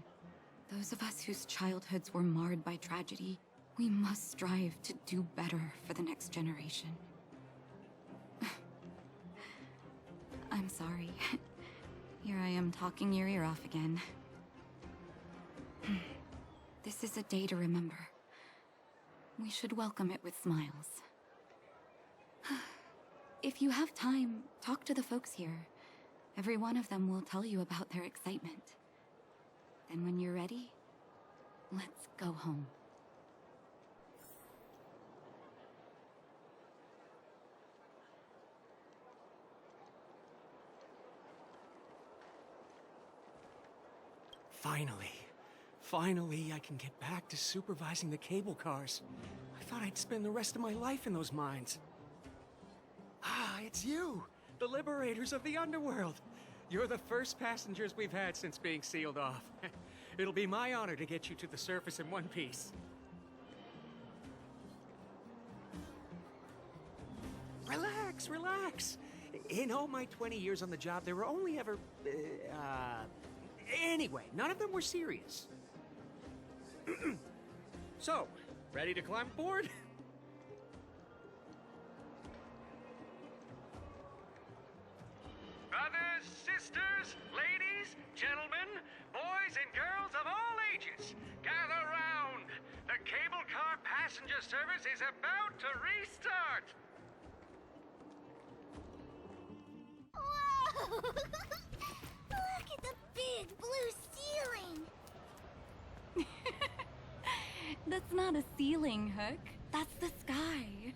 Those of us whose childhoods were marred by tragedy, we must strive to do better for the next generation. I'm sorry. Here I am talking your ear off again. This is a day to remember. We should welcome it with smiles. If you have time, talk to the folks here. Every one of them will tell you about their excitement. Then when you're ready, let's go home. Finally, I can get back to supervising the cable cars. I thought I'd spend the rest of my life in those mines. Ah, it's you, the liberators of the underworld. You're the first passengers we've had since being sealed off. It'll be my honor to get you to the surface in one piece. Relax. In all my 20 years on the job, there were only ever, anyway, none of them were serious. So, ready to climb aboard? Brothers, sisters, ladies, gentlemen, boys and girls of all ages, gather round. The cable car passenger service is about to restart. Whoa! Look at the big blue ceiling! That's not a ceiling, Hook. That's the sky.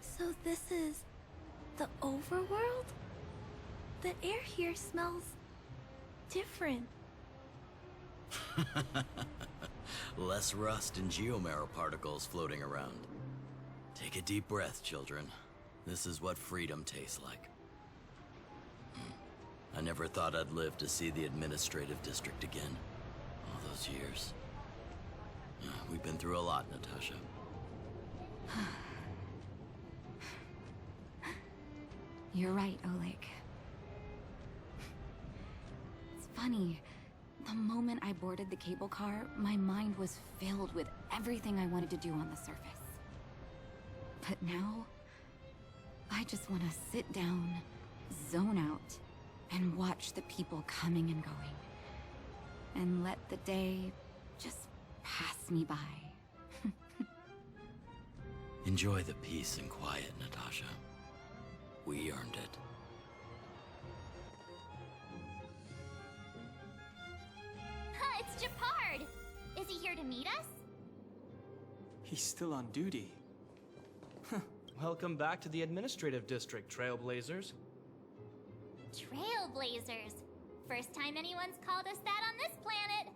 So this is the overworld? The air here smells different. Less rust and geomarrow particles floating around. Take a deep breath, children. This is what freedom tastes like. I never thought I'd live to see the administrative district again. All those years. We've been through a lot, Natasha. You're right, Oleg. It's funny. The moment I boarded the cable car, my mind was filled with everything I wanted to do on the surface. But now, I just want to sit down, zone out, and watch the people coming and going. And let the day just pass me by. Enjoy the peace and quiet, Natasha. We earned it. It's Japard! Is he here to meet us? He's still on duty. Welcome back to the administrative district, Trailblazers. Trailblazers. First time anyone's called us that on this planet.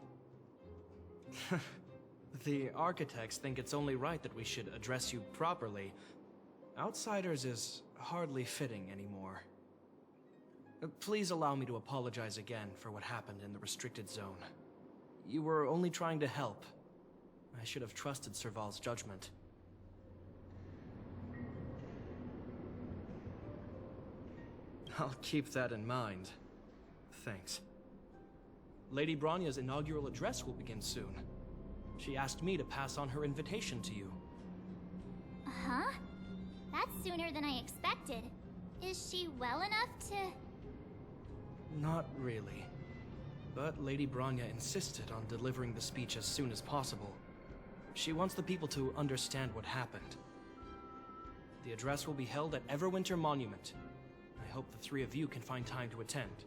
The architects think it's only right that we should address you properly. Outsiders is hardly fitting anymore. Please allow me to apologize again for what happened in the restricted zone. You were only trying to help. I should have trusted Serval's judgment. I'll keep that in mind. Thanks. Lady Bronya's inaugural address will begin soon. She asked me to pass on her invitation to you. Huh? That's sooner than I expected. Is she well enough to... Not really. But Lady Bronya insisted on delivering the speech as soon as possible. She wants the people to understand what happened. The address will be held at Everwinter Monument. I hope the three of you can find time to attend.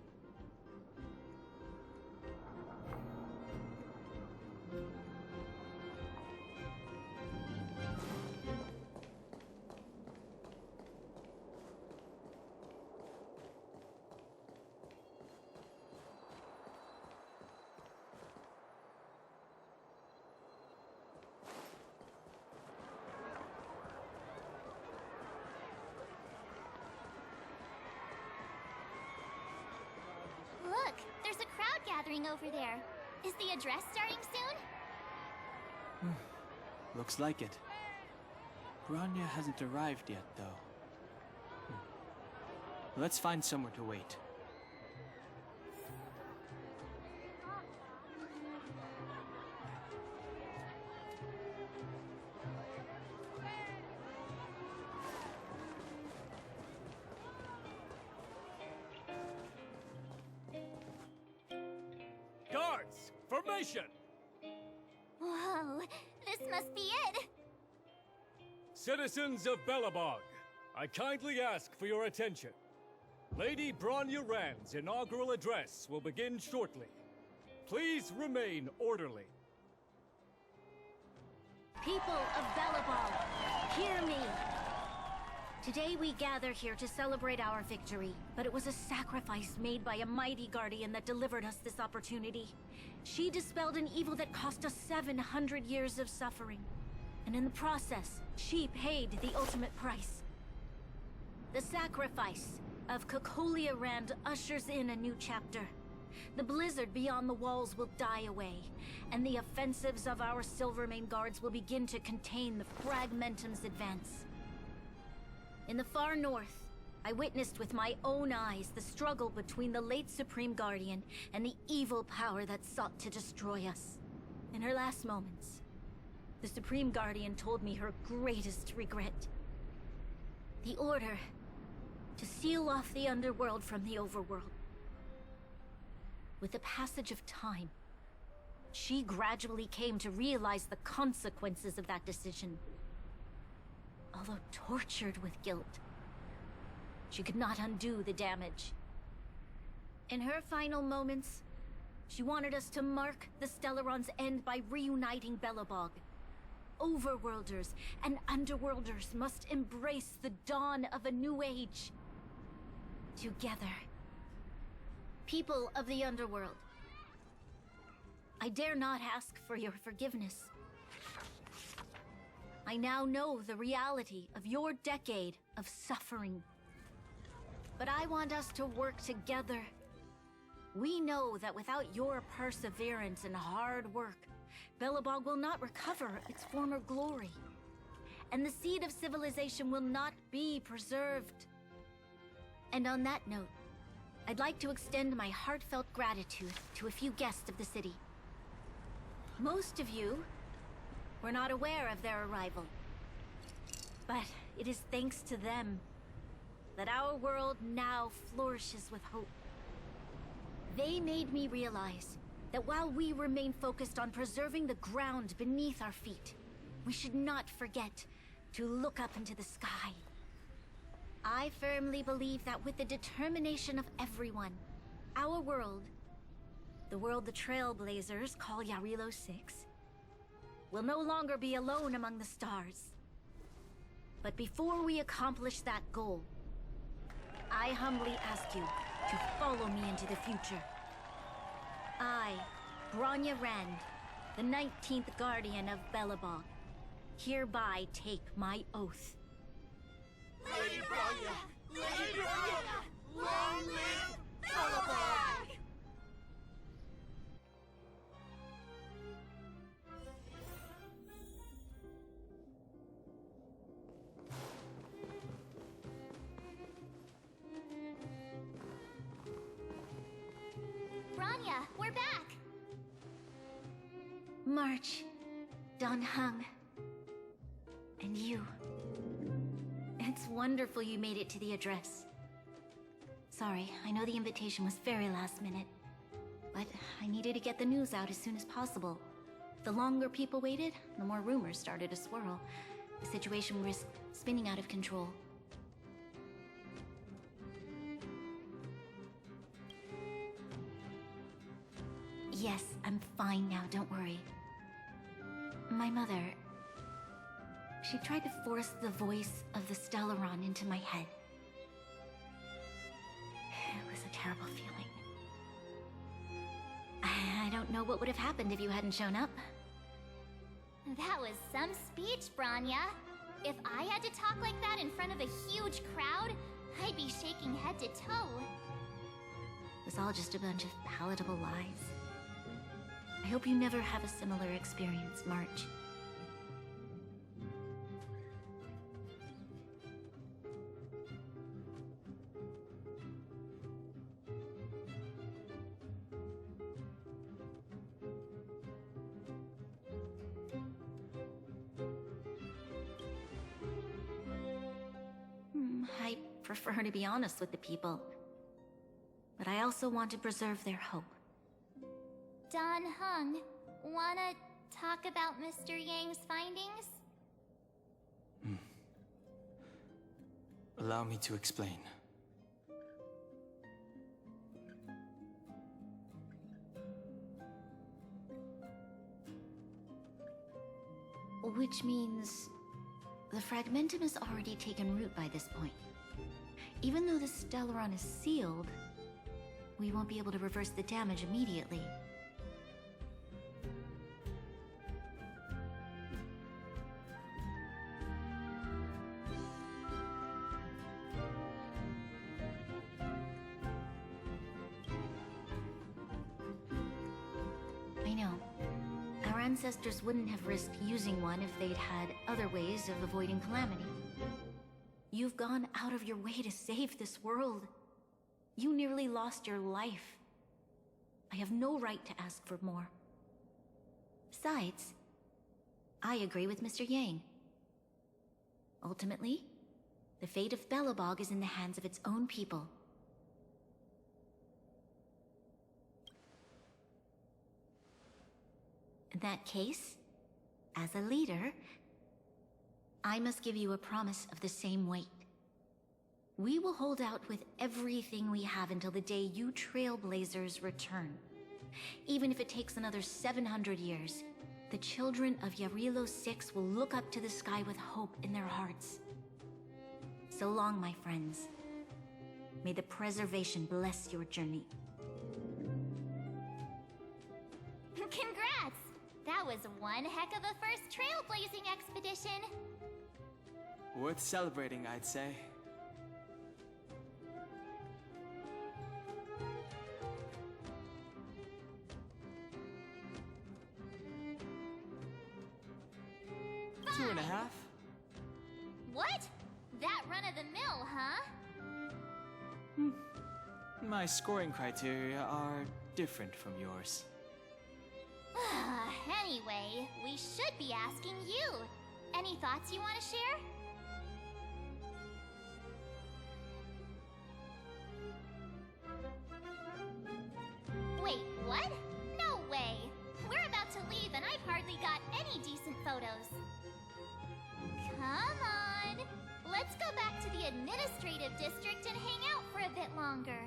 Look, there's a crowd gathering over there. Is the address starting soon? Looks like it. Bronya hasn't arrived yet, though. Let's find somewhere to wait. Guards! Formation! Whoa, this must be it! Citizens of Belobog, I kindly ask for your attention. Lady Bronya Rand's inaugural address will begin shortly. Please remain orderly. People of Belobog, hear me! Today we gather here to celebrate our victory, but it was a sacrifice made by a mighty guardian that delivered us this opportunity. She dispelled an evil that cost us 700 years of suffering. And in the process, she paid the ultimate price. The sacrifice of Cocolia Rand ushers in a new chapter. The blizzard beyond the walls will die away, and the offensives of our Silvermane guards will begin to contain the Fragmentum's advance. In the far north, I witnessed with my own eyes the struggle between the late Supreme Guardian and the evil power that sought to destroy us. In her last moments, the Supreme Guardian told me her greatest regret. The order to seal off the underworld from the overworld. With the passage of time, she gradually came to realize the consequences of that decision. Although tortured with guilt, she could not undo the damage. In her final moments, she wanted us to mark the Stellaron's end by reuniting Belobog. Overworlders and Underworlders must embrace the dawn of a new age. Together. People of the Underworld, I dare not ask for your forgiveness. I now know the reality of your decade of suffering. But I want us to work together. We know that without your perseverance and hard work, Belobog will not recover its former glory. And the seed of civilization will not be preserved. And on that note, I'd like to extend my heartfelt gratitude to a few guests of the city. Most of you were not aware of their arrival. But it is thanks to them that our world now flourishes with hope. They made me realize that while we remain focused on preserving the ground beneath our feet, we should not forget to look up into the sky. I firmly believe that with the determination of everyone, our world, the world the Trailblazers call Yarilo 6, will no longer be alone among the stars. But before we accomplish that goal, I humbly ask you to follow me into the future. I, Bronya Rand, the 19th Guardian of Belobog, hereby take my oath. Lady Bronya! Lady Bronya! Long live Belobog! Bronya, we're back! March, Don Hung, and you. It's wonderful you made it to the address. Sorry, I know the invitation was very last minute, but I needed to get the news out as soon as possible. The longer people waited, the more rumors started to swirl. The situation risked spinning out of control. Yes, I'm fine now, don't worry. My mother... she tried to force the voice of the Stellaron into my head. It was a terrible feeling. I don't know what would have happened if you hadn't shown up. That was some speech, Bronya. If I had to talk like that in front of a huge crowd, I'd be shaking head to toe. It was all just a bunch of palatable lies. I hope you never have a similar experience, March. I prefer to be honest with the people. But I also want to preserve their hope. Don Hung, wanna talk about Mr. Yang's findings? Allow me to explain. Which means... the Fragmentum has already taken root by this point. Even though the Stellaron is sealed, we won't be able to reverse the damage immediately. I know. Our ancestors wouldn't have risked using one if they'd had other ways of avoiding calamity. You've gone out of your way to save this world. You nearly lost your life. I have no right to ask for more. Besides, I agree with Mr. Yang. Ultimately, the fate of Belobog is in the hands of its own people. In that case, as a leader, I must give you a promise of the same weight. We will hold out with everything we have until the day you Trailblazers return. Even if it takes another 700 years, the children of Yarilo 6 will look up to the sky with hope in their hearts. So long, my friends. May the preservation bless your journey. Congrats! That was one heck of a first trailblazing expedition! Worth celebrating, I'd say. Fine. 2.5? What? That run-of-the-mill, huh? My scoring criteria are different from yours. Anyway, we should be asking you. Any thoughts you want to share? Wait, what? No way! We're about to leave and I've hardly got any decent photos. Come on! Let's go back to the administrative district and hang out for a bit longer.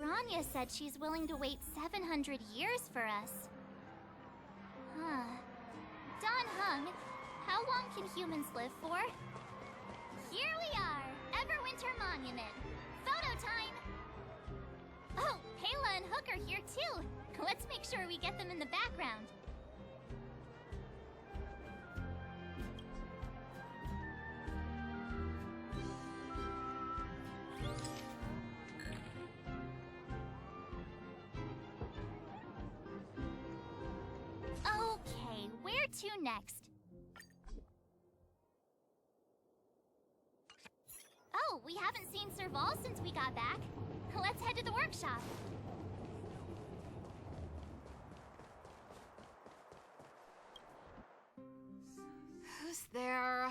Rania said she's willing to wait 700 years for us. Huh. Don Hung, how long can humans live for? Here we are, Everwinter Monument. Photo time! Oh, Payla and Hook are here too. Let's make sure we get them in the background. Okay, where to next? Oh, we haven't seen Serval since we got back. Let's head to the workshop. Who's there?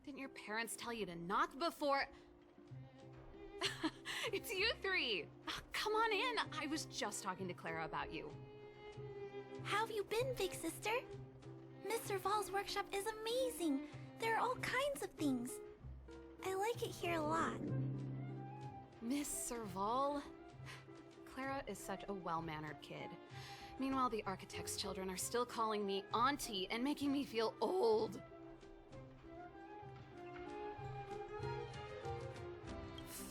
Didn't your parents tell you to knock before? It's you three! Come on in! I was just talking to Clara about you. How have you been, big sister? Miss Serval's workshop is amazing. There are all kinds of things. I like it here a lot. Miss Serval? Clara is such a well-mannered kid. Meanwhile, the architect's children are still calling me auntie and making me feel old.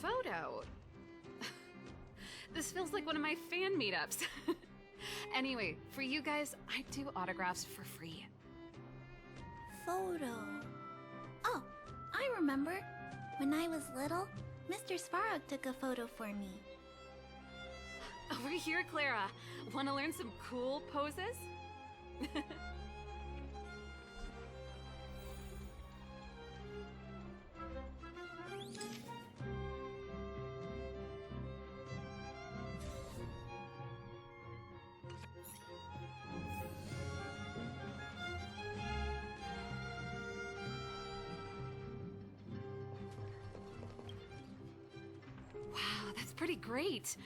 Photo? This feels like one of my fan meetups. Anyway, for you guys, I do autographs for free. Photo. Oh, I remember. When I was little, Mr. Svarog took a photo for me. Over here, Clara. Want to learn some cool poses? Wow, that's pretty great.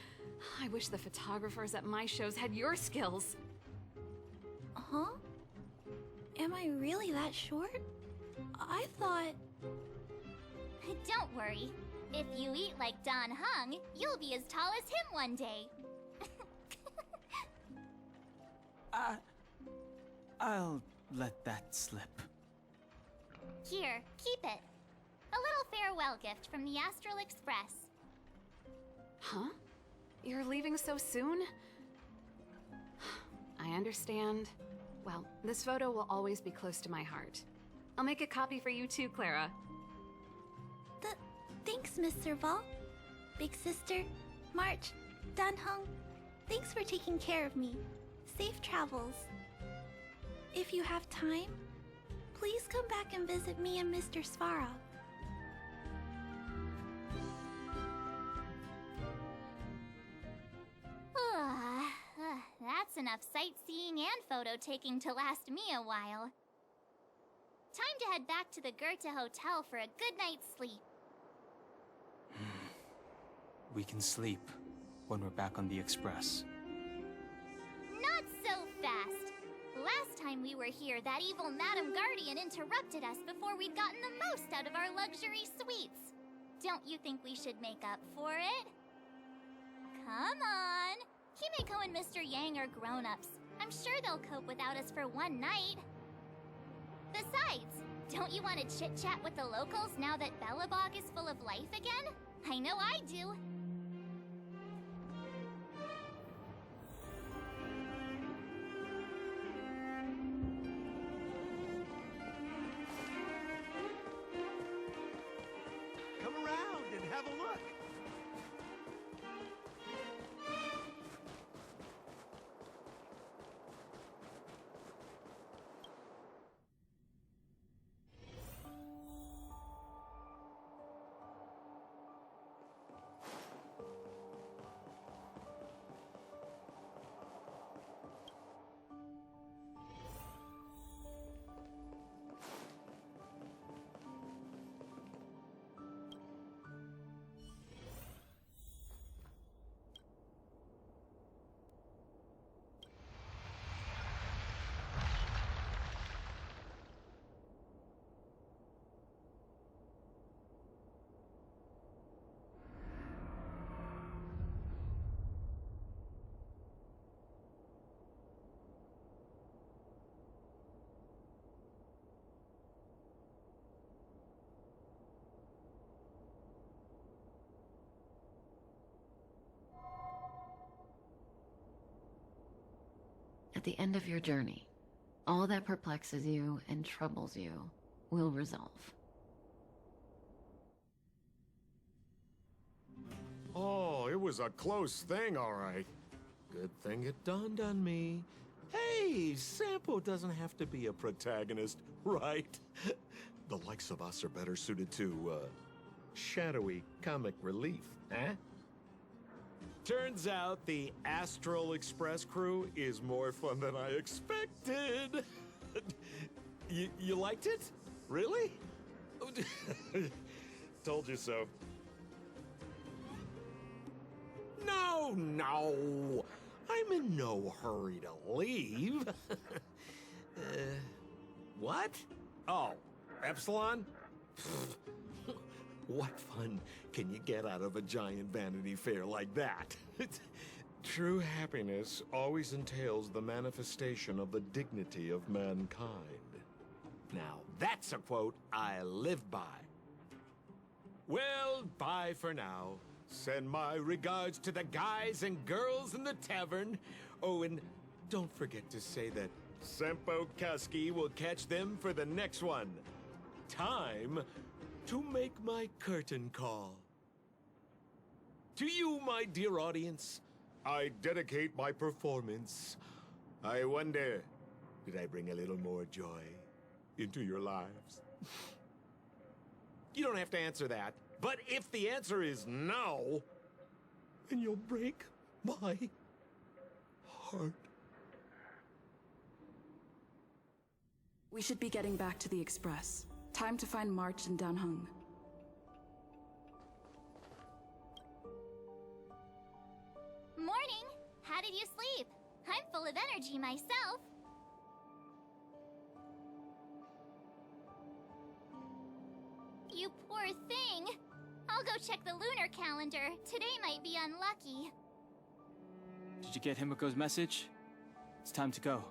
I wish the photographers at my shows had your skills. Huh? Am I really that short? I thought... Don't worry. If you eat like Don Hung, you'll be as tall as him one day. I'll let that slip. Here, keep it. A little farewell gift from the Astral Express. Huh? You're leaving so soon? I understand. Well, this photo will always be close to my heart. I'll make a copy for you too, Clara. Thanks, Miss Serval. Big sister, March, Dan Hung, thanks for taking care of me. Safe travels. If you have time, please come back and visit me and Mr. Svarog. That's enough sightseeing and photo taking to last me a while. Time to head back to the Goethe Hotel for a good night's sleep. We can sleep when we're back on the Express. Not so fast! Last time we were here, that evil Madam Guardian interrupted us before we'd gotten the most out of our luxury suites. Don't you think we should make up for it? Come on! Himeko and Mr. Yang are grown-ups. I'm sure they'll cope without us for one night. Besides, don't you want to chit-chat with the locals now that Belobog is full of life again? I know I do. Come around and have a look. At the end of your journey, all that perplexes you and troubles you will resolve. Oh, it was a close thing, all right. Good thing it dawned on me. Hey, Sampo doesn't have to be a protagonist, right? The likes of us are better suited to, shadowy comic relief, eh? Turns out the Astral Express crew is more fun than I expected. You liked it? Really? Told you so. No. I'm in no hurry to leave. What? Oh, Epsilon? What fun can you get out of a giant Vanity Fair like that? True happiness always entails the manifestation of the dignity of mankind. Now, that's a quote I live by. Well, bye for now. Send my regards to the guys and girls in the tavern. Oh, and don't forget to say that Sempo Kasky will catch them for the next one. Time to make my curtain call. To you, my dear audience, I dedicate my performance. I wonder, did I bring a little more joy into your lives? You don't have to answer that. But if the answer is no, then you'll break my heart. We should be getting back to the Express. Time to find March and Danheng. Morning! How did you sleep? I'm full of energy myself. You poor thing. I'll go check the lunar calendar. Today might be unlucky. Did you get Himiko's message? It's time to go.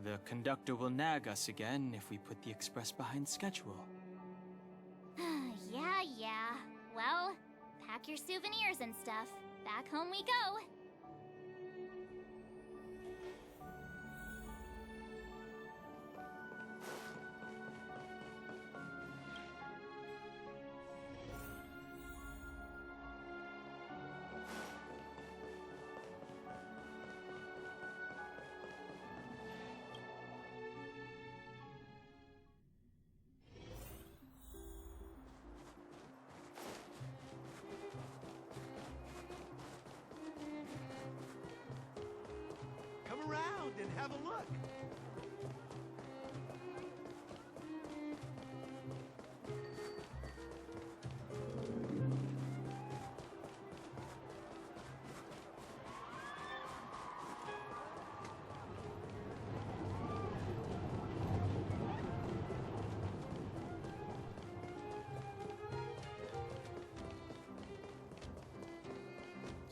The conductor will nag us again if we put the express behind schedule. Yeah. Well, pack your souvenirs and stuff. Back home we go. Come around and have a look.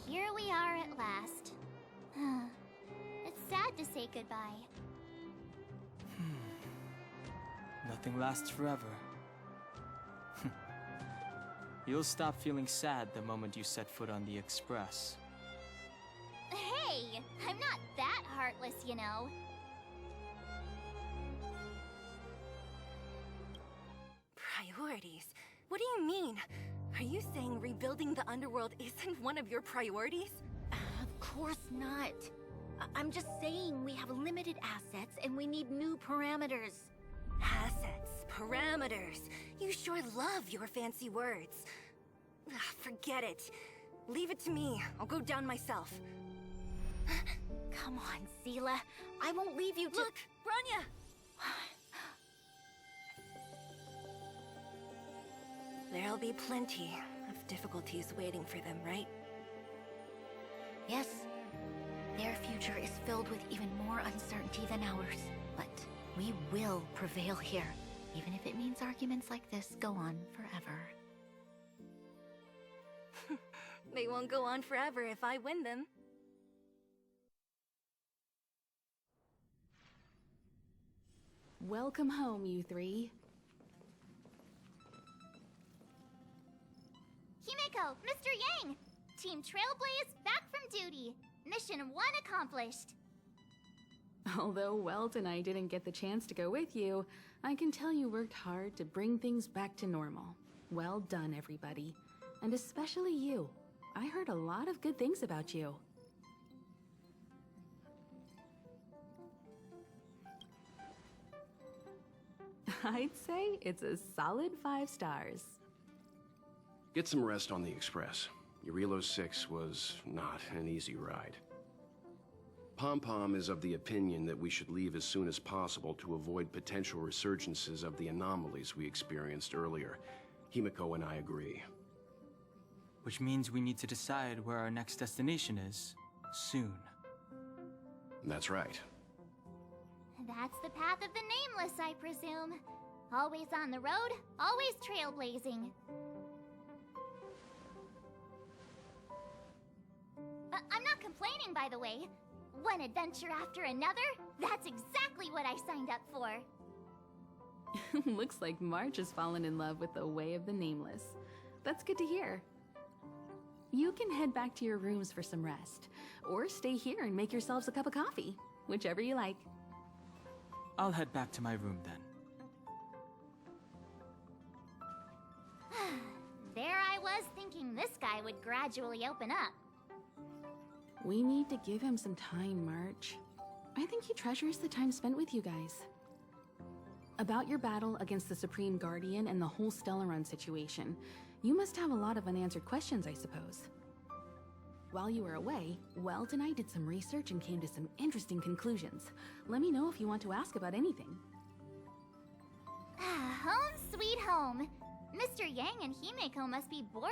Here we are at last. It's sad to say goodbye. Nothing lasts forever. You'll stop feeling sad the moment you set foot on the express. Hey, I'm not that heartless, you know. Priorities? What do you mean? Are you saying rebuilding the underworld isn't one of your priorities? Of course not. I'm just saying we have limited assets and we need new parameters. Assets, parameters. You sure love your fancy words. Forget it. Leave it to me. I'll go down myself. Come on, Seela. I won't leave you to— Look, Branya! There'll be plenty of difficulties waiting for them, right? Yes. Their future is filled with even more uncertainty than ours. But we will prevail here, even if it means arguments like this go on forever. They won't go on forever if I win them. Welcome home, you three. Himiko, Mr. Yang! Team Trailblaze back from duty. Mission 1 accomplished. Although Welt and I didn't get the chance to go with you, I can tell you worked hard to bring things back to normal. Well done, everybody. And especially you. I heard a lot of good things about you. I'd say it's a solid 5 stars. Get some rest on the Express. Urilo 6 was not an easy ride. Pom-Pom is of the opinion that we should leave as soon as possible to avoid potential resurgences of the anomalies we experienced earlier. Himiko and I agree. Which means we need to decide where our next destination is, soon. That's right. That's the path of the Nameless, I presume. Always on the road, always trailblazing. I'm not complaining, by the way. One adventure after another, that's exactly what I signed up for. Looks like March has fallen in love with the way of the Nameless. That's good to hear. You can head back to your rooms for some rest, or stay here and make yourselves a cup of coffee, whichever you like. I'll head back to my room then. There I was thinking this guy would gradually open up. We need to give him some time, March. I think he treasures the time spent with you guys. About your battle against the Supreme Guardian and the whole Stellaron situation, you must have a lot of unanswered questions, I suppose. While you were away, Welt and I did some research and came to some interesting conclusions. Let me know if you want to ask about anything. Home sweet home. Mr. Yang and Himeko must be bored